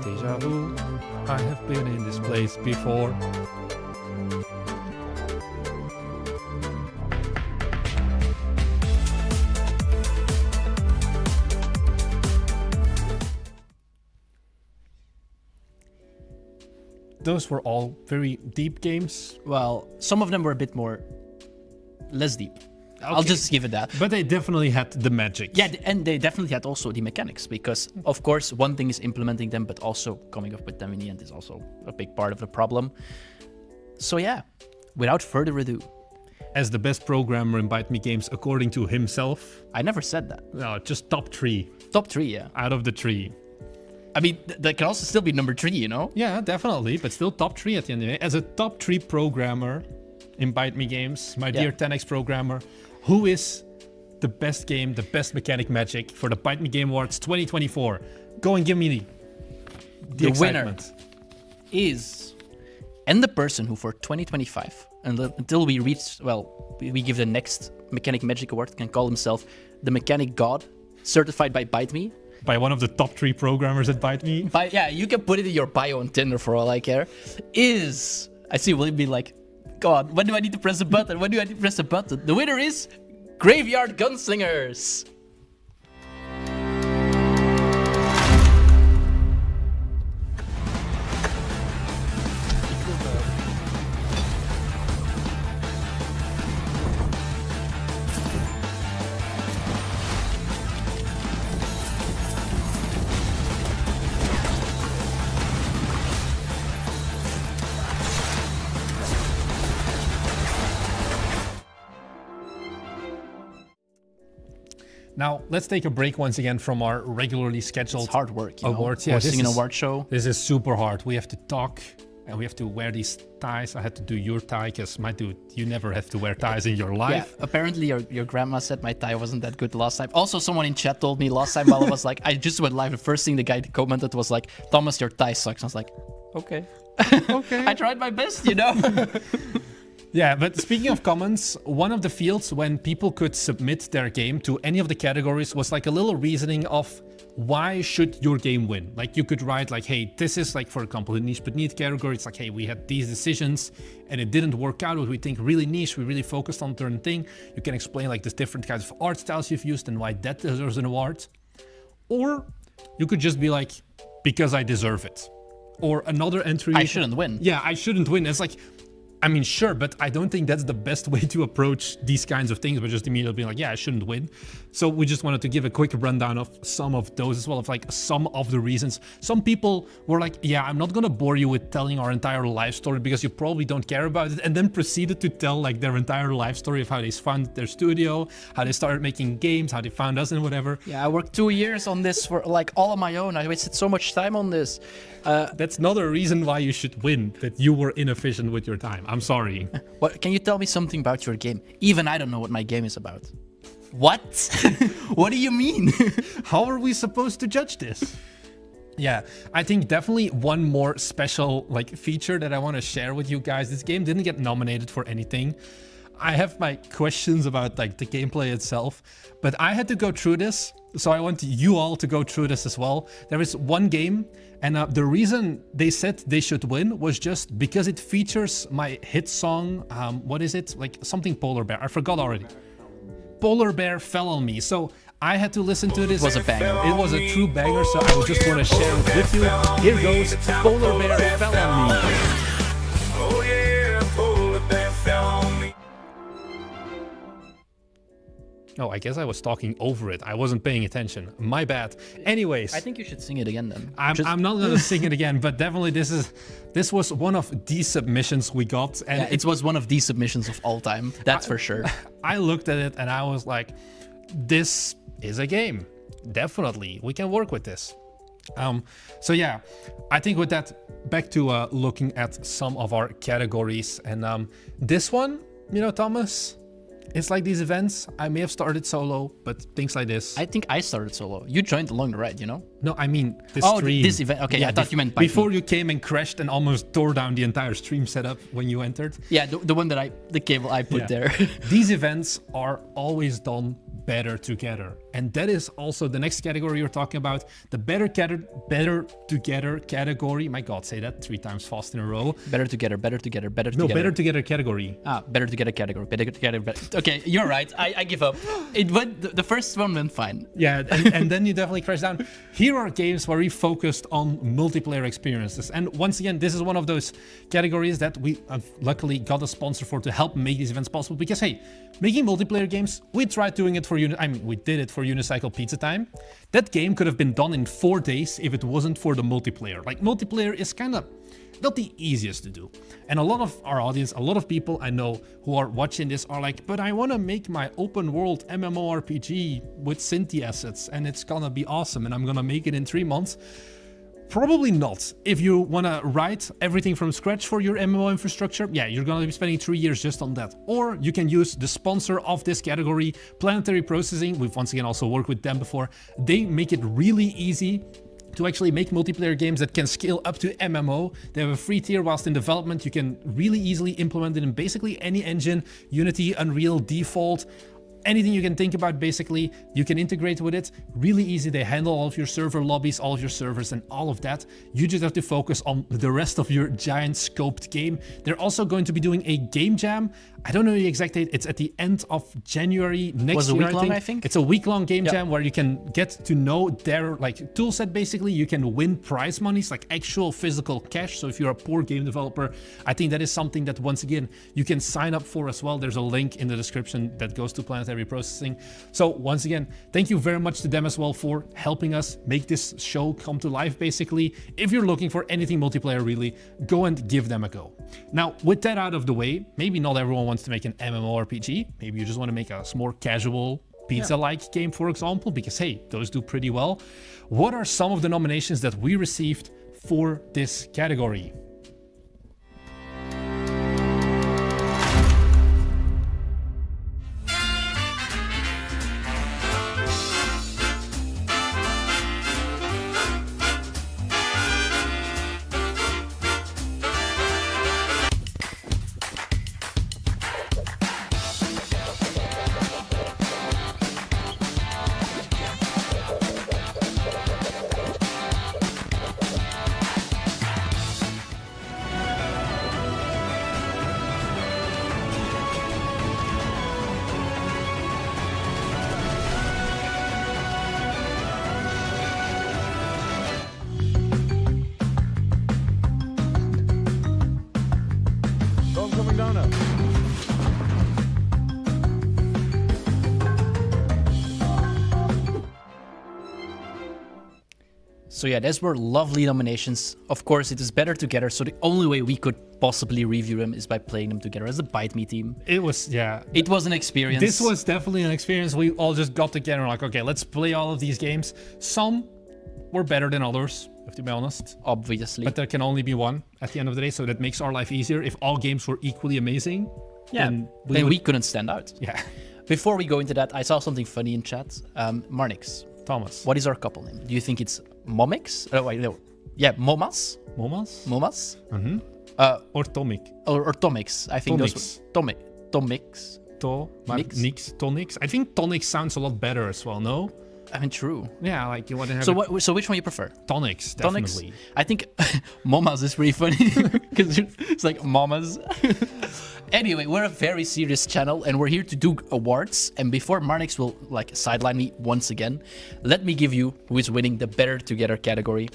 Deja vu. I have been in this place before. Those were all very deep games, Well, some of them were a bit more less deep. I'll just give it that. but they definitely had the magic. Yeah, and they definitely had also the mechanics, because of course one thing is implementing them, but also coming up with them in the end is also a big part of the problem. So yeah, without further ado, As the best programmer in BiteMe games, according to himself. I never said that. No, just top 3 Top 3, yeah. out of the 3. I mean, that can also still be number 3, you know? Yeah, definitely, but still top 3 at the end of the day. As a top 3 programmer in BiteMe games, my dear 10x programmer, who is the best game, the best mechanic magic for the BiteMe Game Awards 2024? Go and give me the winner excitement. is, and the person who for 2025, until we reach, well, we give the next Mechanic Magic Award, can call himself the Mechanic God, certified by BiteMe. By one of the top 3 programmers at BiteMe. Yeah, you can put it in your bio on Tinder for all I care. Is, I see William be like, God, when do I need to press a button? When do I need to press a button? The winner is Graveyard Gunslingers. Now, let's take a break once again from our regularly scheduled It's hard work, you know? awards. Yeah, Hosting an award show. This is super hard. We have to talk and we have to wear these ties. I had to do your tie because, my dude, you never have to wear ties in your Yeah, life. apparently your grandma said my tie wasn't that good last time. Also, someone in chat told me last time while I was like, I just went live, the first thing the guy commented was like, Thomas, your tie sucks. I was like, okay. Okay. I tried my best, you know? Yeah, but speaking of comments, one of the fields when people could submit their game to any of the categories was like a little reasoning of why should your game win? Like you could write like, hey, this is like, for example, the niche but neat category. It's like, hey, we had these decisions and it didn't work out. What we think really niche, we really focused on a certain thing. You can explain like the different kinds of art styles you've used and why that deserves an award. Or you could just be like, because I deserve it. Or another entry. I shouldn't win. Yeah, I shouldn't win. It's like, I mean, sure, but I don't think that's the best way to approach these kinds of things, but just immediately being like, yeah, I shouldn't win. So we just wanted to give a quick rundown of some of those as well, of like some of the reasons. Some people were like, yeah, I'm not gonna bore you with telling our entire life story because you probably don't care about it, and then proceeded to tell like their entire life story of how they found their studio, how they started making games, how they found us and whatever. Yeah, I worked 2 years on this for like all on my own. I wasted so much time on this. That's not a reason why you should win, that you were inefficient with your time. I'm sorry. What, can you tell me something about your game? Even I don't know what my game is about. What? What do you mean? How are we supposed to judge this? Yeah, I think definitely one more special like feature that I want to share with you guys. This game didn't get nominated for anything. I have my questions about like the gameplay itself, but I had to go through this, so I want you all to go through this as well. There is one game, and the reason they said they should win was just because it features my hit song. What is it? Like something Polar Bear. I forgot already. Polar Bear Fell on Me. So I had to listen to this. It was a banger. It was a true banger, so I would just want to share it with you. Here goes Polar Bear Fell on Me. Oh yeah, Polar Bear fell on me. Oh, I guess I was talking over it. I wasn't paying attention. My bad. Anyways, I think you should sing it again then. I'm not gonna sing it again, but definitely this was one of the submissions we got, and Yeah, it was one of the submissions of all time. That's for sure. I looked at it and I was like, this is a game. Definitely, we can work with this. So yeah, I think with that, back to looking at some of our categories, and this one, you know, Thomas, it's like these events. I may have started solo, but things like this. I think I started solo. You joined along the ride, you know? No, I mean this Oh, stream. this event. Okay, yeah, I thought you meant BiteMe. before you came and crashed and almost tore down the entire stream setup when you entered. Yeah, the one that the cable I put there. These events are always done better together, and that is also the next category you're talking about, the better together category. My God, say that 3 times fast in a row. Better together, better together, better No, together. better together category. Better together category. Better together. Okay, you're right. I give up. It went. The first one went fine. Yeah, and then you definitely crash down. Here are games where we focused on multiplayer experiences. And once again, this is one of those categories that we luckily got a sponsor for to help make these events possible. Because hey, making multiplayer games, we tried doing it for we did it for Unicycle Pizza Time. That game could have been done in 4 days if it wasn't for the multiplayer. Like, multiplayer is kind of not the easiest to do. And a lot of our audience, a lot of people I know who are watching this are like, but I want to make my open world MMORPG with Synthi assets and it's gonna be awesome and I'm gonna make it in 3 months. Probably not. If you want to write everything from scratch for your MMO infrastructure, yeah, you're going to be spending 3 years just on that. Or you can use the sponsor of this category, Planetary Processing. We've once again also worked with them before. They make it really easy to actually make multiplayer games that can scale up to MMO. They have a free tier whilst in development. You can really easily implement it in basically any engine, Unity, Unreal, Default, anything you can think about. Basically, you can integrate with it. Really easy. They handle all of your server lobbies, all of your servers and all of that. You just have to focus on the rest of your giant scoped game. They're also going to be doing a game jam. I don't know the exact date. It's at the end of January next year, I think. It's a week-long game jam where you can get to know their like tool set. Basically, you can win prize monies, like actual physical cash. So if you're a poor game developer, I think that is something that once again you can sign up for as well. There's a link in the description that goes to Planetary Processing. So once again, thank you very much to them as well for helping us make this show come to life. Basically, if you're looking for anything multiplayer, really go and give them a go. Now, with that out of the way, maybe not everyone wants to make an MMORPG. Maybe you just want to make a more casual pizza-like game, for example, because hey, those do pretty well. What are some of the nominations that we received for this category? So yeah, those were lovely nominations. Of course, it is better together, so the only way we could possibly review them is by playing them together as a BiteMe team. It was, yeah. It was an experience. This was definitely an experience. We all just got together and like, okay, let's play all of these games. Some were better than others, to be honest. Obviously. But there can only be one at the end of the day, so that makes our life easier. If all games were equally amazing, then we couldn't stand out. Yeah. Before we go into that, I saw something funny in chat. Marnix, Thomas. what is our couple name? Do you think it's Momix? Oh, wait, no. Yeah, Momas? Momas? Momas? Mm-hmm. Or Tomic. Or Tomix. I think those Tomix. Tomix. Tonix. I think Tonix sounds a lot better as well, no? I mean, true. Yeah, like you want to have So which one you prefer? Tonix, definitely. I think Momas is pretty funny because it's like Mamas. Anyway, we're a very serious channel and we're here to do awards. And before Marnix will like sideline me once again, let me give you who is winning the Better Together category.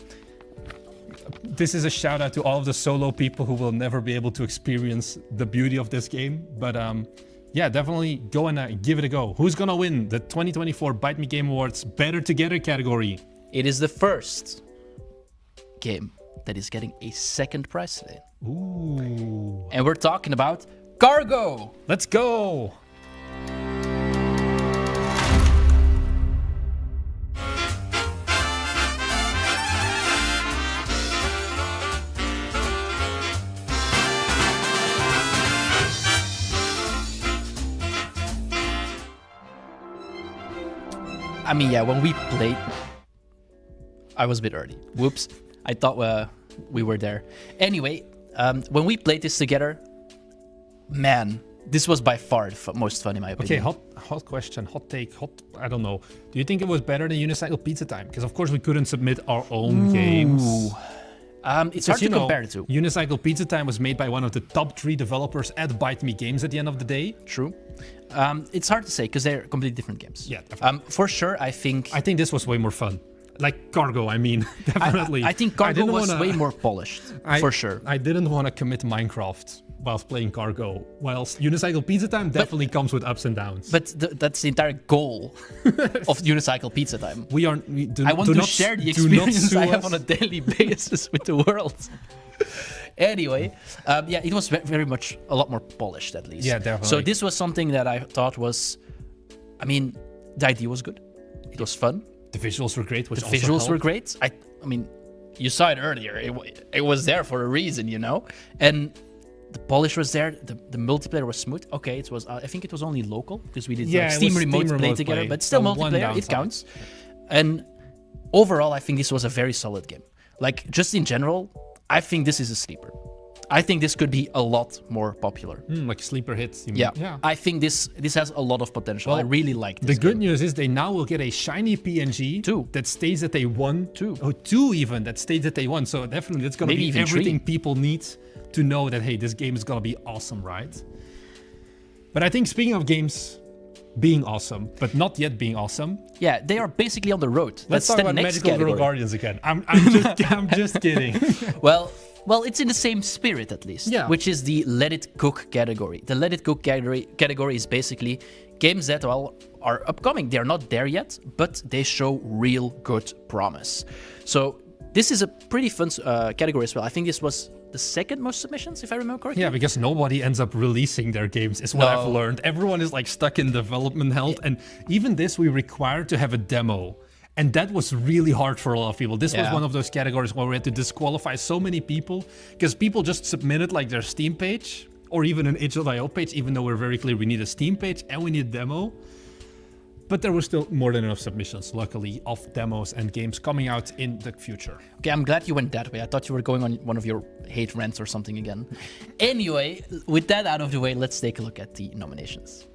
This is a shout out to all of the solo people who will never be able to experience the beauty of this game. But yeah, definitely go and give it a go. Who's gonna win the 2024 BiteMe Game Awards Better Together category? It is the first game that is getting a second prize today. Ooh. And we're talking about Cargo. Let's go. I mean, yeah, when we played, I was a bit early. Whoops. I thought we were there. Anyway, when we played this together, man, this was by far the most fun in my opinion. Okay, hot question, hot take, I don't know. Do you think it was better than Unicycle Pizza Time? Because of course we couldn't submit our own games. It's hard to compare the two. Unicycle Pizza Time was made by one of the top 3 developers at BiteMe Games at the end of the day. True. It's hard to say because they're completely different games. Yeah, definitely. For sure, I think this was way more fun. Like Cargo, I mean, definitely. I think Cargo was way more polished, for sure. I didn't want to commit Minecraft whilst playing Cargo, whilst Unicycle Pizza Time definitely comes with ups and downs. But that's the entire goal of Unicycle Pizza Time. I want to share the experience I have on a daily basis with the world. Anyway, yeah, it was very much a lot more polished at least. Yeah, definitely. So this was something that I thought was, I mean, the idea was good. It was fun. The visuals were great. The visuals were great. I mean, you saw it earlier. It was there for a reason, you know? And the polish was there. The multiplayer was smooth. Okay, it was. I think it was only local because we did Steam remote play together, but still multiplayer. It counts. And overall, I think this was a very solid game. Like, just in general, I think this is a sleeper. I think this could be a lot more popular. Like sleeper hits. You mean? Yeah. I think this has a lot of potential. I really like this. The good news is they now will get a shiny PNG that states that they won. Two even that states that they won. So definitely that's going to be everything people need to know that, hey, this game is going to be awesome, right? But I think speaking of games being awesome, but not yet being awesome. Yeah, they are basically on the road. Let's talk about Magical Girl Guardians again. I'm just kidding. Well, it's in the same spirit at least, which is the Let It Cook category. The Let It Cook category is basically games that are upcoming. They're not there yet, but they show real good promise. So this is a pretty fun category as well. I think this was the second most submissions, if I remember correctly. Yeah, because nobody ends up releasing their games, is what I've learned. Everyone is like stuck in development hell. And even this, we required to have a demo. And that was really hard for a lot of people. This was one of those categories where we had to disqualify so many people because people just submitted like their Steam page or even an itch.io page, even though we're very clear we need a Steam page and we need a demo. But there were still more than enough submissions, luckily, of demos and games coming out in the future. Okay, I'm glad you went that way. I thought you were going on one of your hate rants or something again. Anyway, with that out of the way, let's take a look at the nominations.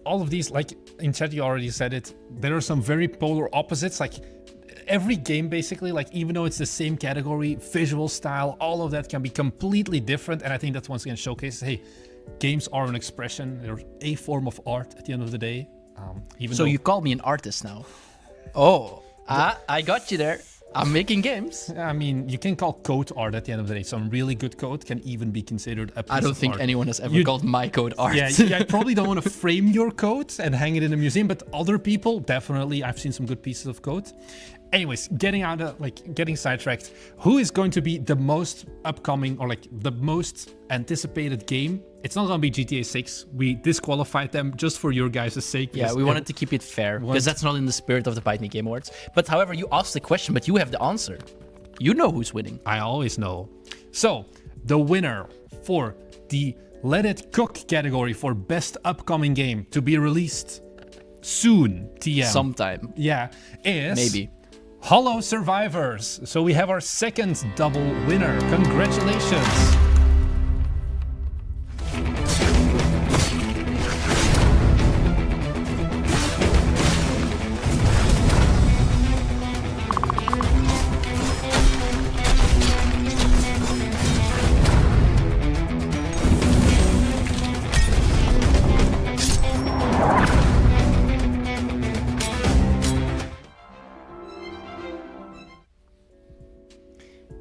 all of these, like in chat you already said it, there are some very polar opposites. Like every game basically, like even though it's the same category, visual style, all of that can be completely different. And I think that once again showcases, hey, games are an expression. They're a form of art at the end of the day. Even So though, you call me an artist now? Oh, I got you there. I'm making games. I mean, you can call code art at the end of the day. Some really good code can even be considered a piece I don't of think art. anyone has ever called my code art. Yeah, I probably don't want to frame your code and hang it in a museum, but other people, definitely, I've seen some good pieces of code. Anyways, getting sidetracked, who is going to be the most upcoming or like the most anticipated game? It's not going to be GTA 6. We disqualified them just for your guys' sake. Yeah, we wanted to keep it fair because that's not in the spirit of the BiteMe Game Awards. But however, you asked the question, but you have the answer. You know who's winning. I always know. So, the winner for the Let It Cook category for best upcoming game to be released soon, TM. Sometime. Yeah, is... Maybe. Hollow Survivors. So we have our second double winner. Congratulations.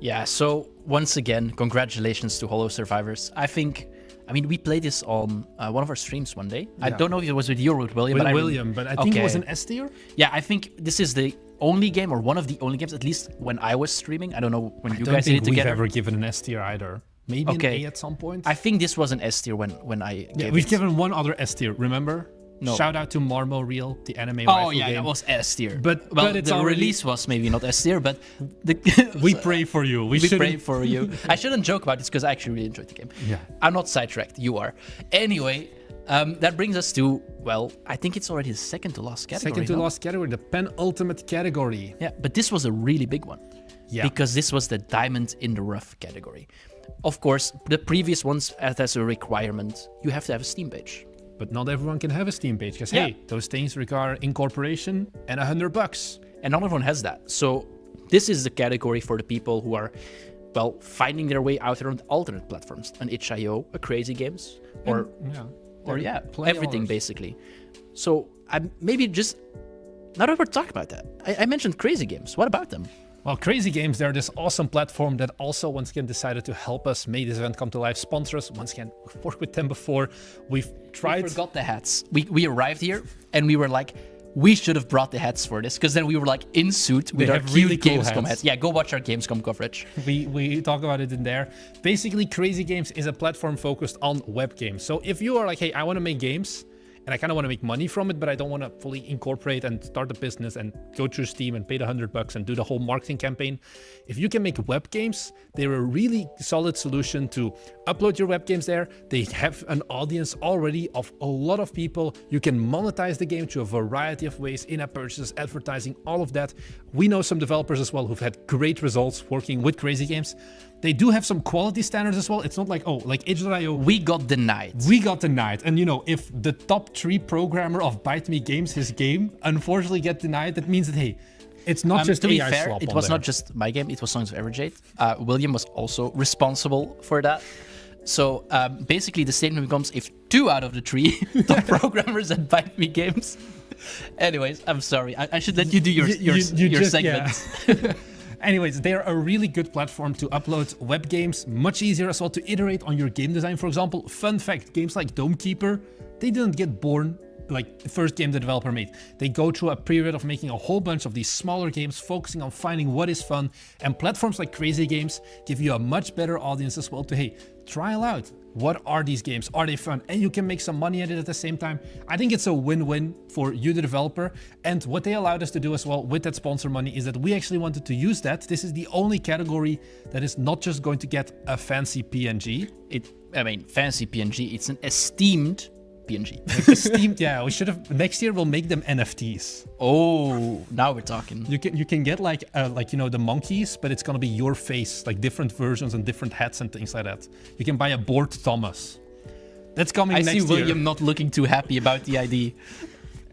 Yeah, so once again, congratulations to Hollow Survivors. I mean, we played this on one of our streams one day. I don't know if it was with you or with William. With William, but I think it was an S tier. Yeah, I think this is the only game or one of the only games, at least when I was streaming. I don't know when you guys did it together. We've ever given an S tier either. Maybe an A at some point. I think this was an S tier when I gave we've it. given one other S tier, remember? No. Shout out to Marmo Real, the anime Oh waifu yeah, game. that was S tier. But it's the already... release was maybe not S tier, but we pray for you. We pray for you. I shouldn't joke about this because I actually really enjoyed the game. Yeah. I'm not sidetracked. You are. Anyway, that brings us to, well, I think it's already the second to last category. Second to last category, the penultimate category. Yeah, but this was a really big one. Yeah. Because this was the diamond in the rough category. Of course, the previous ones as a requirement, you have to have a Steam page. But not everyone can have a Steam page because, hey, those things require incorporation and $100. And not everyone has that. So this is the category for the people who are, well, finding their way out there on alternate platforms. An itch.io, a Crazy Games, or everything hours. basically. So maybe just, now that we're talking about that, I mentioned Crazy Games. What about them? Well, Crazy Games, they're this awesome platform that also once again decided to help us make this event come to life, sponsor us. Once again, we've worked with them before. We've tried. We forgot the hats. We arrived here and we were like, we should have brought the hats for this, because then we were like in suit with They our have cute really cool Gamescom hats. hats. Yeah, go watch our Gamescom coverage. We talk about it in there. Basically, Crazy Games is a platform focused on web games. So if you are like, hey, I want to make games, and I kind of want to make money from it, but I don't want to fully incorporate and start a business and go through Steam and pay the $100 and do the whole marketing campaign. If you can make web games, they're a really solid solution to upload your web games there. They have an audience already of a lot of people. You can monetize the game through a variety of ways, in-app purchases, advertising, all of that. We know some developers as well who've had great results working with Crazy Games. They do have some quality standards as well. It's not like, oh, like itch.io. We got denied. We got denied. And you know, if the top 3 programmer of BiteMe Games, his game, unfortunately get denied, that means that, hey, it's not just to be AI fair, slop it on was there. not just my game, it was Songs of Everjade. William was also responsible for that. So basically the statement becomes, if 2 out of the 3 top programmers at BiteMe Games. Anyways, I'm sorry. I should let you do your segment. Yeah. Anyways, they're a really good platform to upload web games, much easier as well to iterate on your game design. For example, fun fact, games like Dome Keeper, they didn't get born like the first game the developer made. They go through a period of making a whole bunch of these smaller games, focusing on finding what is fun, and platforms like Crazy Games give you a much better audience as well to, hey, trial out. What are these games? Are they fun? And you can make some money at it at the same time. I think it's a win-win for you, the developer. And what they allowed us to do as well with that sponsor money is that we actually wanted to use that. This is the only category that is not just going to get a fancy PNG. Fancy PNG, it's an esteemed PNG. Esteemed, yeah, we should have, next year we'll make them NFTs. Oh, now we're talking. You can get like you know, the monkeys, but it's gonna be your face, like different versions and different hats and things like that. You can buy a bored Thomas. That's coming I next see year. William not looking too happy about the idea.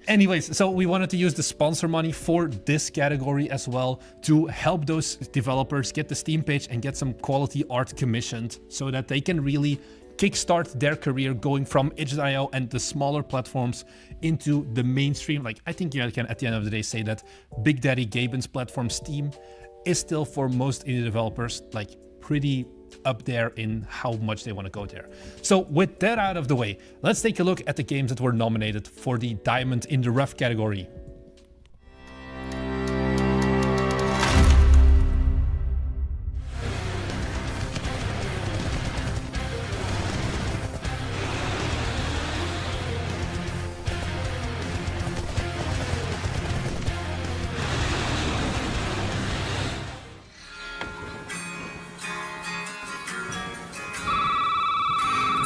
Anyways, so we wanted to use the sponsor money for this category as well to help those developers get the Steam page and get some quality art commissioned so that they can really kickstart their career going from itch.io and the smaller platforms into the mainstream. Like, I think you can at the end of the day say that Big Daddy Gaben's platform Steam is still for most indie developers like pretty up there in how much they want to go there. So with that out of the way, let's take a look at the games that were nominated for the Diamond in the Rough category.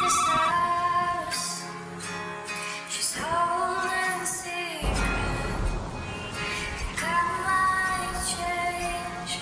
This house, she's holding secret. Think I might change.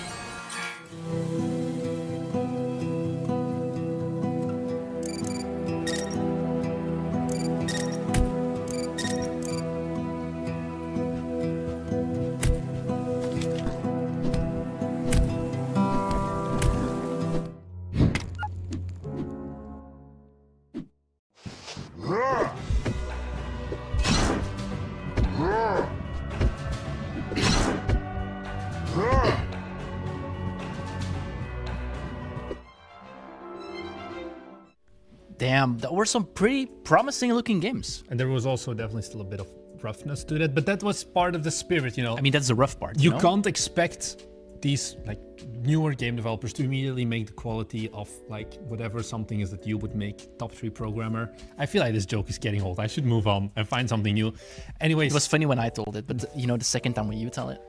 Damn, that were some pretty promising looking games. And there was also definitely still a bit of roughness to that, but that was part of the spirit, you know. I mean, that's the rough part. You know? can't expect these like newer game developers to immediately make the quality of like whatever something is that you would make top 3 programmer. I feel like this joke is getting old. I should move on and find something new. Anyways, It was funny when I told it, but you know, the second time when you tell it,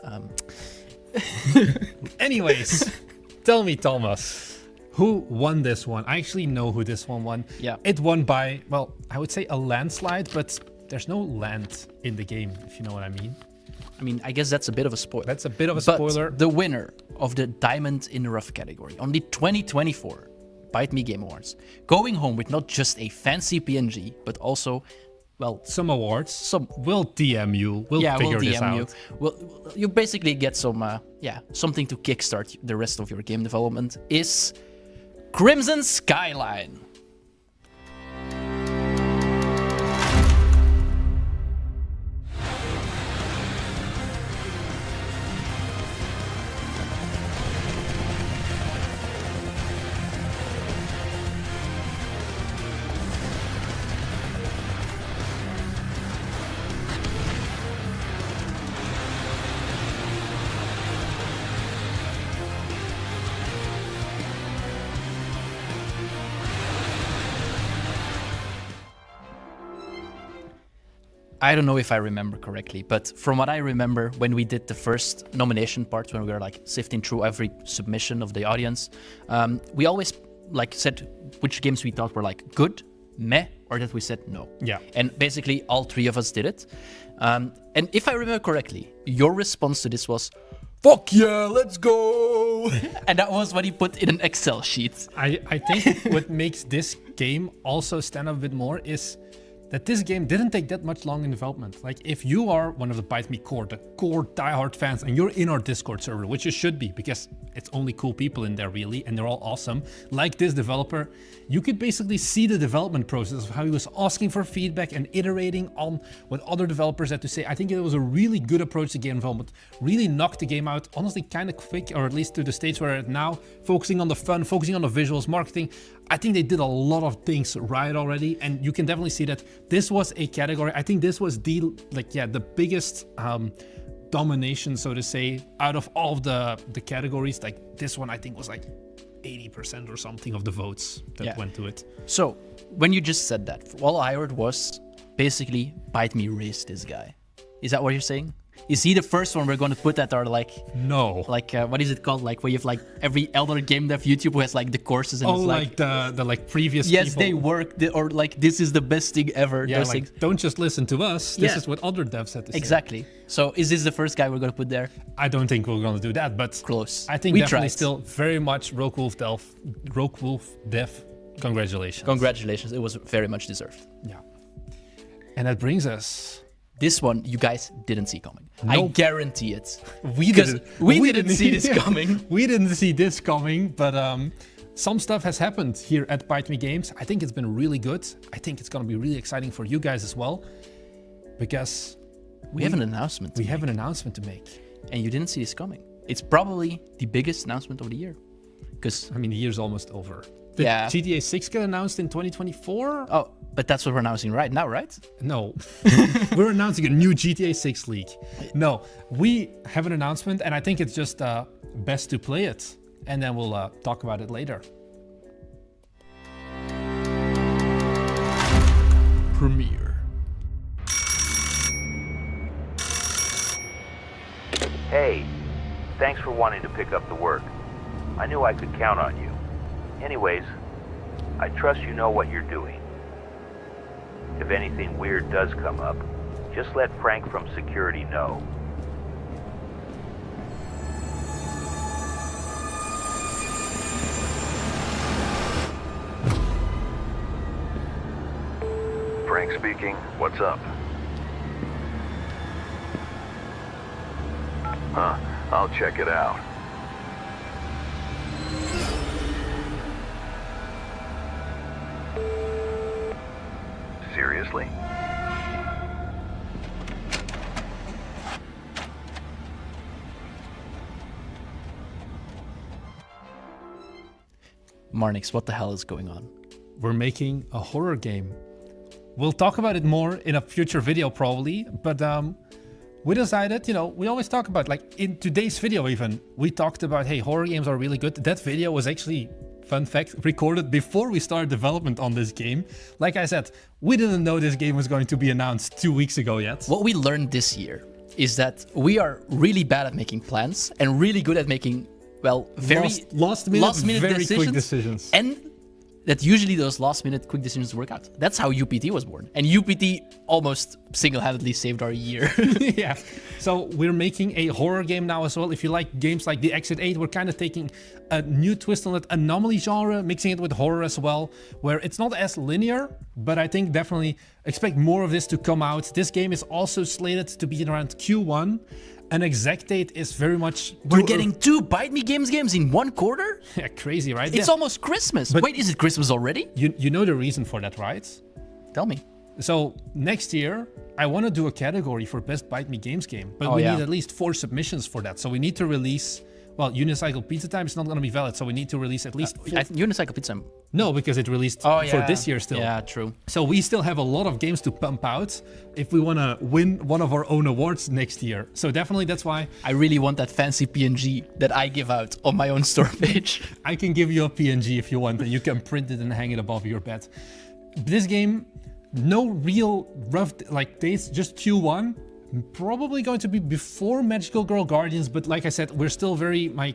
anyways, tell me, Thomas, who won this one? I actually know who this one won. Yeah. It won by, well, I would say a landslide, but there's no land in the game, if you know what I mean. I mean, I guess that's a bit of a spoiler. That's a bit of a But spoiler. the winner of the Diamond in the Rough category on the 2024 BiteMe Game Awards, going home with not just a fancy PNG, but also, well, Some awards. some We'll DM you. We'll figure this out. you. Well, you basically get some, something to kickstart the rest of your game development. Is Crimson Skyline. I don't know if I remember correctly, but from what I remember, when we did the first nomination part, when we were like sifting through every submission of the audience, we always like said which games we thought were like good, meh, or that we said no. Yeah. And basically all 3 of us did it. And if I remember correctly, your response to this was, "Fuck yeah, let's go!" And that was what he put in an Excel sheet. I think what makes this game also stand out a bit more is that this game didn't take that much long in development. Like, if you are one of the BiteMe core, the core diehard fans, and you're in our Discord server, which you should be, because it's only cool people in there really, and they're all awesome, like this developer, you could basically see the development process of how he was asking for feedback and iterating on what other developers had to say. I think it was a really good approach to game development, really knocked the game out, honestly kind of quick, or at least to the stage where it's now, focusing on the fun, focusing on the visuals, marketing. I think they did a lot of things right already, and you can definitely see that this was a category. I think this was the biggest domination, so to say, out of all of the categories. Like, this one I think was like 80% or something of the votes that went to it. So when you just said that, all I heard was basically BiteMe raised this guy. Is that what you're saying? Is he the first one we're going to put at our like what is it called, like where you have like every elder game dev YouTube who has like the courses and it's like the like previous yes people. they work or like this is the best thing ever. Yeah, those like, things. don't just listen to us, this is what other devs had to say. Exactly. So is this the first guy we're going to put there? I don't think we're going to do that, but Close. I think We definitely tried. still very much Rogue Wolf Dev Congratulations. Congratulations. It was very much deserved. Yeah. And that brings us... This one you guys didn't see coming. I Nope. guarantee it. We Because we didn't see this coming. We didn't see this coming, but some stuff has happened here at BiteMe Games. I think it's been really good. I think it's going to be really exciting for you guys as well, because We have an announcement. we have an announcement to make. And you didn't see this coming. It's probably the biggest announcement of the year. Because, I mean, the year's almost over. Did yeah. GTA 6 get announced in 2024? Oh, but that's what we're announcing right now, right? No. We're announcing a new GTA 6 leak. No, we have an announcement, and I think it's just best to play it. And then we'll talk about it later. Premiere. Hey, thanks for wanting to pick up the work. I knew I could count on you. Anyways, I trust you know what you're doing. If anything weird does come up, just let Frank from security know. Frank speaking. What's up? I'll check it out. Seriously? Marnix, what the hell is going on? We're making a horror game. We'll talk about it more in a future video probably, but we decided, we always talk about, like in today's video even, we talked about, hey, horror games are really good. That video was actually, fun fact, recorded before we started development on this game. Like I said, we didn't know this game was going to be announced 2 weeks ago yet. What we learned this year is that we are really bad at making plans and really good at making, well, very last minute very decisions, quick decisions. And that usually those last minute quick decisions work out. That's how UPT was born. And UPT almost single-handedly saved our year. Yeah. So we're making a horror game now as well. If you like games like The Exit 8, we're kind of taking a new twist on that Anomaly genre, mixing it with horror as well, where it's not as linear, but I think definitely expect more of this to come out. This game is also slated to be around Q1. An exact date is very much... We're getting 2 BiteMe games in 1 quarter? Yeah, crazy, right? It's almost Christmas. But wait, is it Christmas already? You know the reason for that, right? Tell me. So next year, I want to do a category for best BiteMe Games game, but we need at least 4 submissions for that. So we need to release... Well, Unicycle Pizza Time is not going to be valid, so we need to release at least 4. Unicycle Pizza. No, because it released for this year still. Yeah, true. So we still have a lot of games to pump out if we want to win one of our own awards next year. So definitely that's why... I really want that fancy PNG that I give out on my own store page. I can give you a PNG if you want, and you can print it and hang it above your bed. This game, no real rough dates, just Q1. Probably going to be before Magical Girl Guardians, but like I said, we're still very we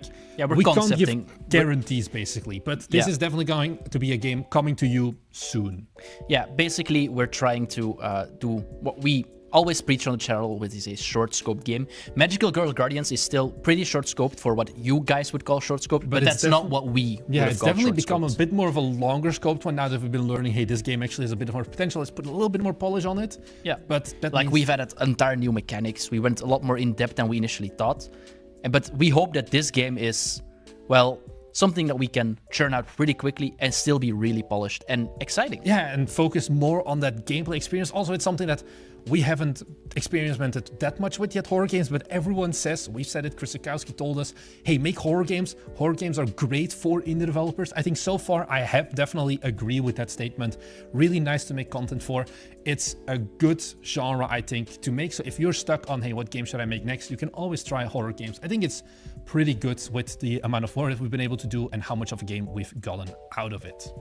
can't give guarantees basically, but this is definitely going to be a game coming to you soon. Yeah, basically we're trying to do what we always preach on the channel, which is a short scope game. Magical Girl Guardians is still pretty short scoped for what you guys would call short scoped, but that's not what we Yeah, it's definitely become a bit more of a longer scoped one now that we've been learning, hey, this game actually has a bit more potential. Let's put a little bit more polish on it. Yeah, but that like we've added entire new mechanics. We went a lot more in depth than we initially thought. But we hope that this game is, well, something that we can churn out pretty quickly and still be really polished and exciting. Yeah, and focus more on that gameplay experience. Also, it's something that we haven't experimented that much with yet, horror games, but everyone says, we've said it, Chris Sikowski told us, hey, make horror games. Horror games are great for indie developers. I think so far I have definitely agree with that statement. Really nice to make content for. It's a good genre, I think, to make. So if you're stuck on, hey, what game should I make next? You can always try horror games. I think it's pretty good with the amount of horror that we've been able to do and how much of a game we've gotten out of it.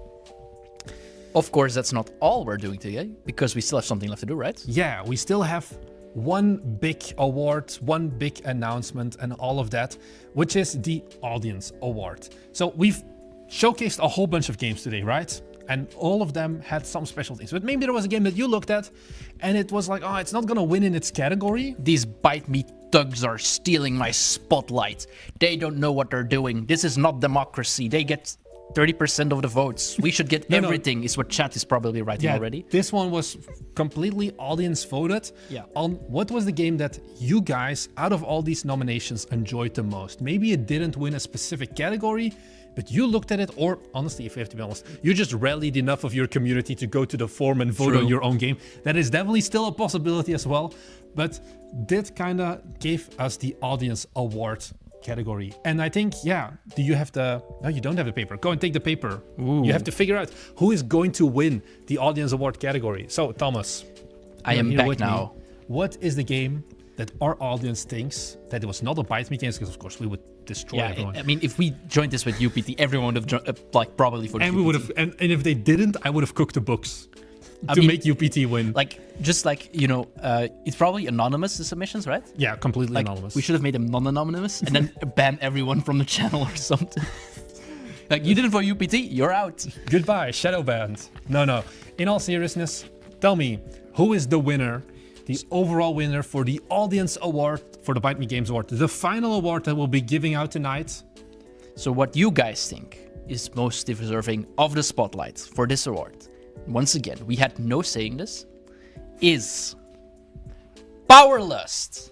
Of course, that's not all we're doing today, because we still have something left to do, right? Yeah, we still have one big award, one big announcement and all of that, which is the Audience Award. So we've showcased a whole bunch of games today, right? And all of them had some special things. But maybe there was a game that you looked at and it was like, oh, it's not gonna win in its category. These BiteMe thugs are stealing my spotlight. They don't know what they're doing. This is not democracy. They get 30% of the votes. We should get everything, is what chat is probably writing already. This one was completely audience voted on what was the game that you guys, out of all these nominations, enjoyed the most. Maybe it didn't win a specific category, but you looked at it, or honestly, if you have to be honest, you just rallied enough of your community to go to the forum and vote on your own game. That is definitely still a possibility as well, but did kind of give us the audience award category. And I think, do you have the... No, you don't have the paper. Go and take the paper. Ooh. You have to figure out who is going to win the audience award category. So, Thomas, I am back now. What is the game that our audience thinks that it was not a BiteMe game? Because, of course, we would destroy everyone. I mean, if we joined this with UPT, everyone would have probably voted and UPT. we would have, and if they didn't, I would have cooked the books to make UPT win. It's probably anonymous, the submissions, right? Yeah, completely anonymous. We should have made them non-anonymous and then ban everyone from the channel or something. You didn't vote UPT, you're out. Goodbye, shadow banned. No. In all seriousness, tell me, who is the winner, the overall winner for the audience award for the BiteMe Games Award, the final award that we'll be giving out tonight? So what you guys think is most deserving of the spotlight for this award, once again, we had no say in this, is Powerlust.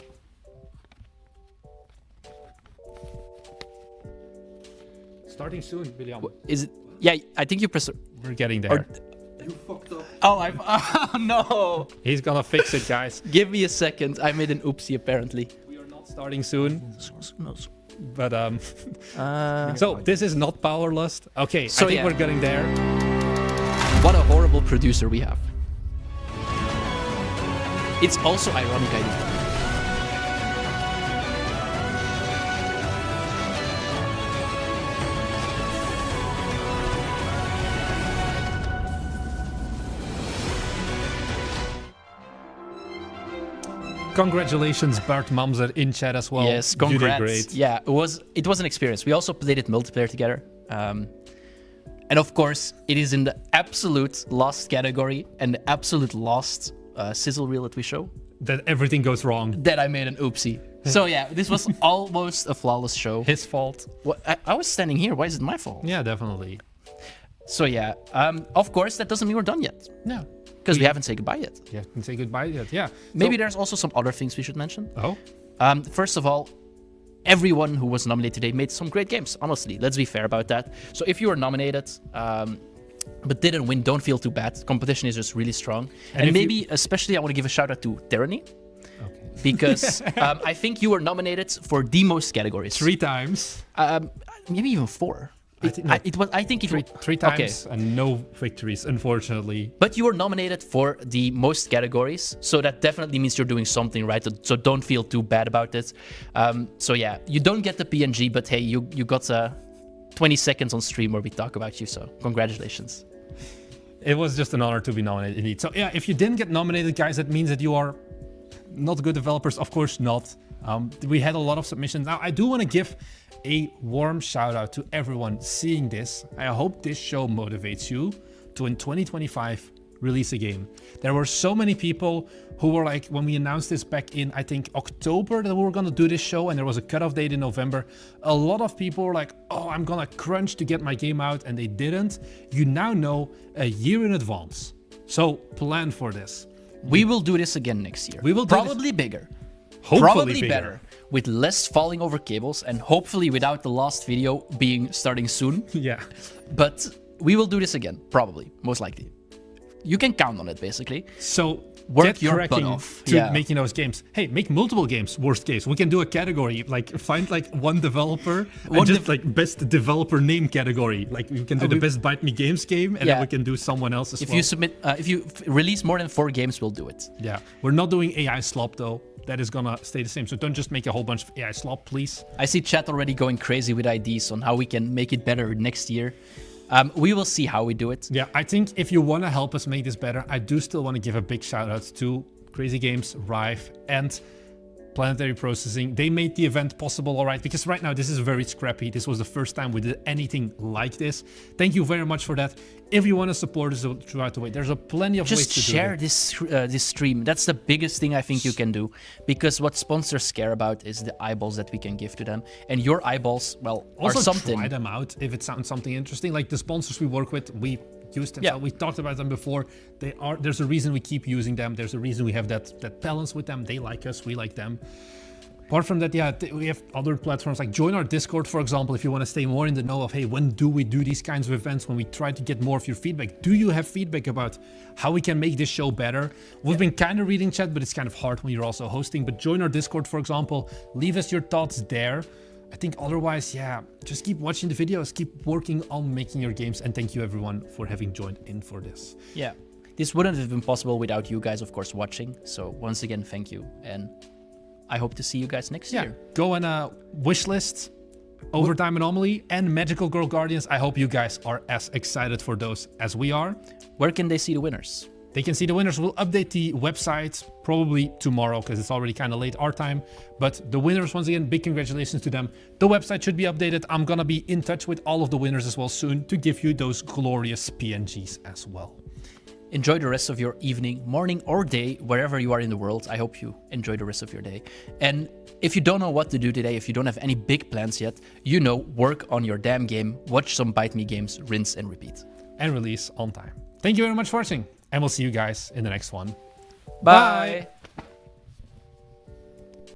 Starting soon, William. Is it? Yeah, I think you press. We're getting there. You fucked up. Oh, no. He's gonna fix it, guys. Give me a second. I made an oopsie, apparently. We are not starting soon. No. But, so this is not Powerlust. Okay, so I think we're getting there. What a horrible producer we have. It's also ironic, I think. Congratulations, Bart Mamzer in chat as well. Yes, congrats. You did great. Yeah, it was an experience. We also played it multiplayer together. And of course, it is in the absolute lost category and the absolute lost sizzle reel that we show. That everything goes wrong. That I made an oopsie. So yeah, this was almost a flawless show. His fault. What, I was standing here. Why is it my fault? Yeah, definitely. So yeah, of course, that doesn't mean we're done yet. No. Because we haven't said goodbye yet. Yeah, can say goodbye yet. Yeah. Maybe there's also some other things we should mention. Oh? First of all, everyone who was nominated today made some great games, honestly. Let's be fair about that. So if you were nominated, but didn't win, don't feel too bad. Competition is just really strong. And maybe, especially, I want to give a shout out to Tyranny. Okay. Because I think you were nominated for the most categories. 3 times. Maybe even 4. I think it was three times and no victories, unfortunately. But you were nominated for the most categories, so that definitely means you're doing something right. So don't feel too bad about it. So yeah, you don't get the PNG, but hey, you got 20 seconds on stream where we talk about you. So congratulations. It was just an honor to be nominated, indeed. So yeah, if you didn't get nominated, guys, that means that you are not good developers. Of course not. We had a lot of submissions. Now, I do want to give a warm shout out to everyone seeing this. I hope this show motivates you to, in 2025, release a game. There were so many people who were like, when we announced this back in, I think, October, that we were going to do this show, and there was a cutoff date in November. A lot of people were like, oh, I'm going to crunch to get my game out, and they didn't. You now know a year in advance. So plan for this. We will do this again next year. We will do probably bigger. Hopefully probably bigger. Better. With less falling over cables, and hopefully without the last video being starting soon. Yeah. But we will do this again, probably, most likely. You can count on it, basically. So work your butt off to making those games. Hey, make multiple games. Worst case, we can do a category. Like find like one developer, and just like best developer name category. Like we can do the best BiteMe Games game, and then we can do someone else as well. If you release more than 4 games, we'll do it. Yeah, we're not doing AI slop though. That is gonna stay the same. So don't just make a whole bunch of AI slop, please. I see chat already going crazy with ideas on how we can make it better next year. We will see how we do it. Yeah, I think if you want to help us make this better, I do still want to give a big shout out to Crazy Games, Rive, and Planetary Processing. They made the event possible, all right, because right now this is very scrappy. This was the first time we did anything like this. Thank you very much for that. If you want to support us throughout the way, there's plenty of ways to do it. Just share this stream. That's the biggest thing I think you can do, because what sponsors care about is the eyeballs that we can give to them. And your eyeballs, well, also are something. Try them out if it sounds something interesting. Like the sponsors we work with, we use them. Yeah. We talked about them before. There's a reason we keep using them. There's a reason we have that balance with them. They like us, we like them. Apart from that, yeah, we have other platforms, like join our Discord, for example, if you want to stay more in the know of, hey, when do we do these kinds of events, when we try to get more of your feedback? Do you have feedback about how we can make this show better? We've been kind of reading chat, but it's kind of hard when you're also hosting. But join our Discord, for example. Leave us your thoughts there. I think otherwise, yeah, just keep watching the videos, keep working on making your games, and thank you everyone for having joined in for this. Yeah, this wouldn't have been possible without you guys, of course, watching. So once again, thank you, and I hope to see you guys next year. Go on Wishlist, Overtime Anomaly, and Magical Girl Guardians. I hope you guys are as excited for those as we are. Where can they see the winners? They can see the winners. We'll update the website probably tomorrow because it's already kind of late our time. But the winners, once again, big congratulations to them. The website should be updated. I'm going to be in touch with all of the winners as well soon to give you those glorious PNGs as well. Enjoy the rest of your evening, morning, or day, wherever you are in the world. I hope you enjoy the rest of your day. And if you don't know what to do today, if you don't have any big plans yet, work on your damn game, watch some BiteMe games, rinse and repeat. And release on time. Thank you very much for watching, and we'll see you guys in the next one. Bye.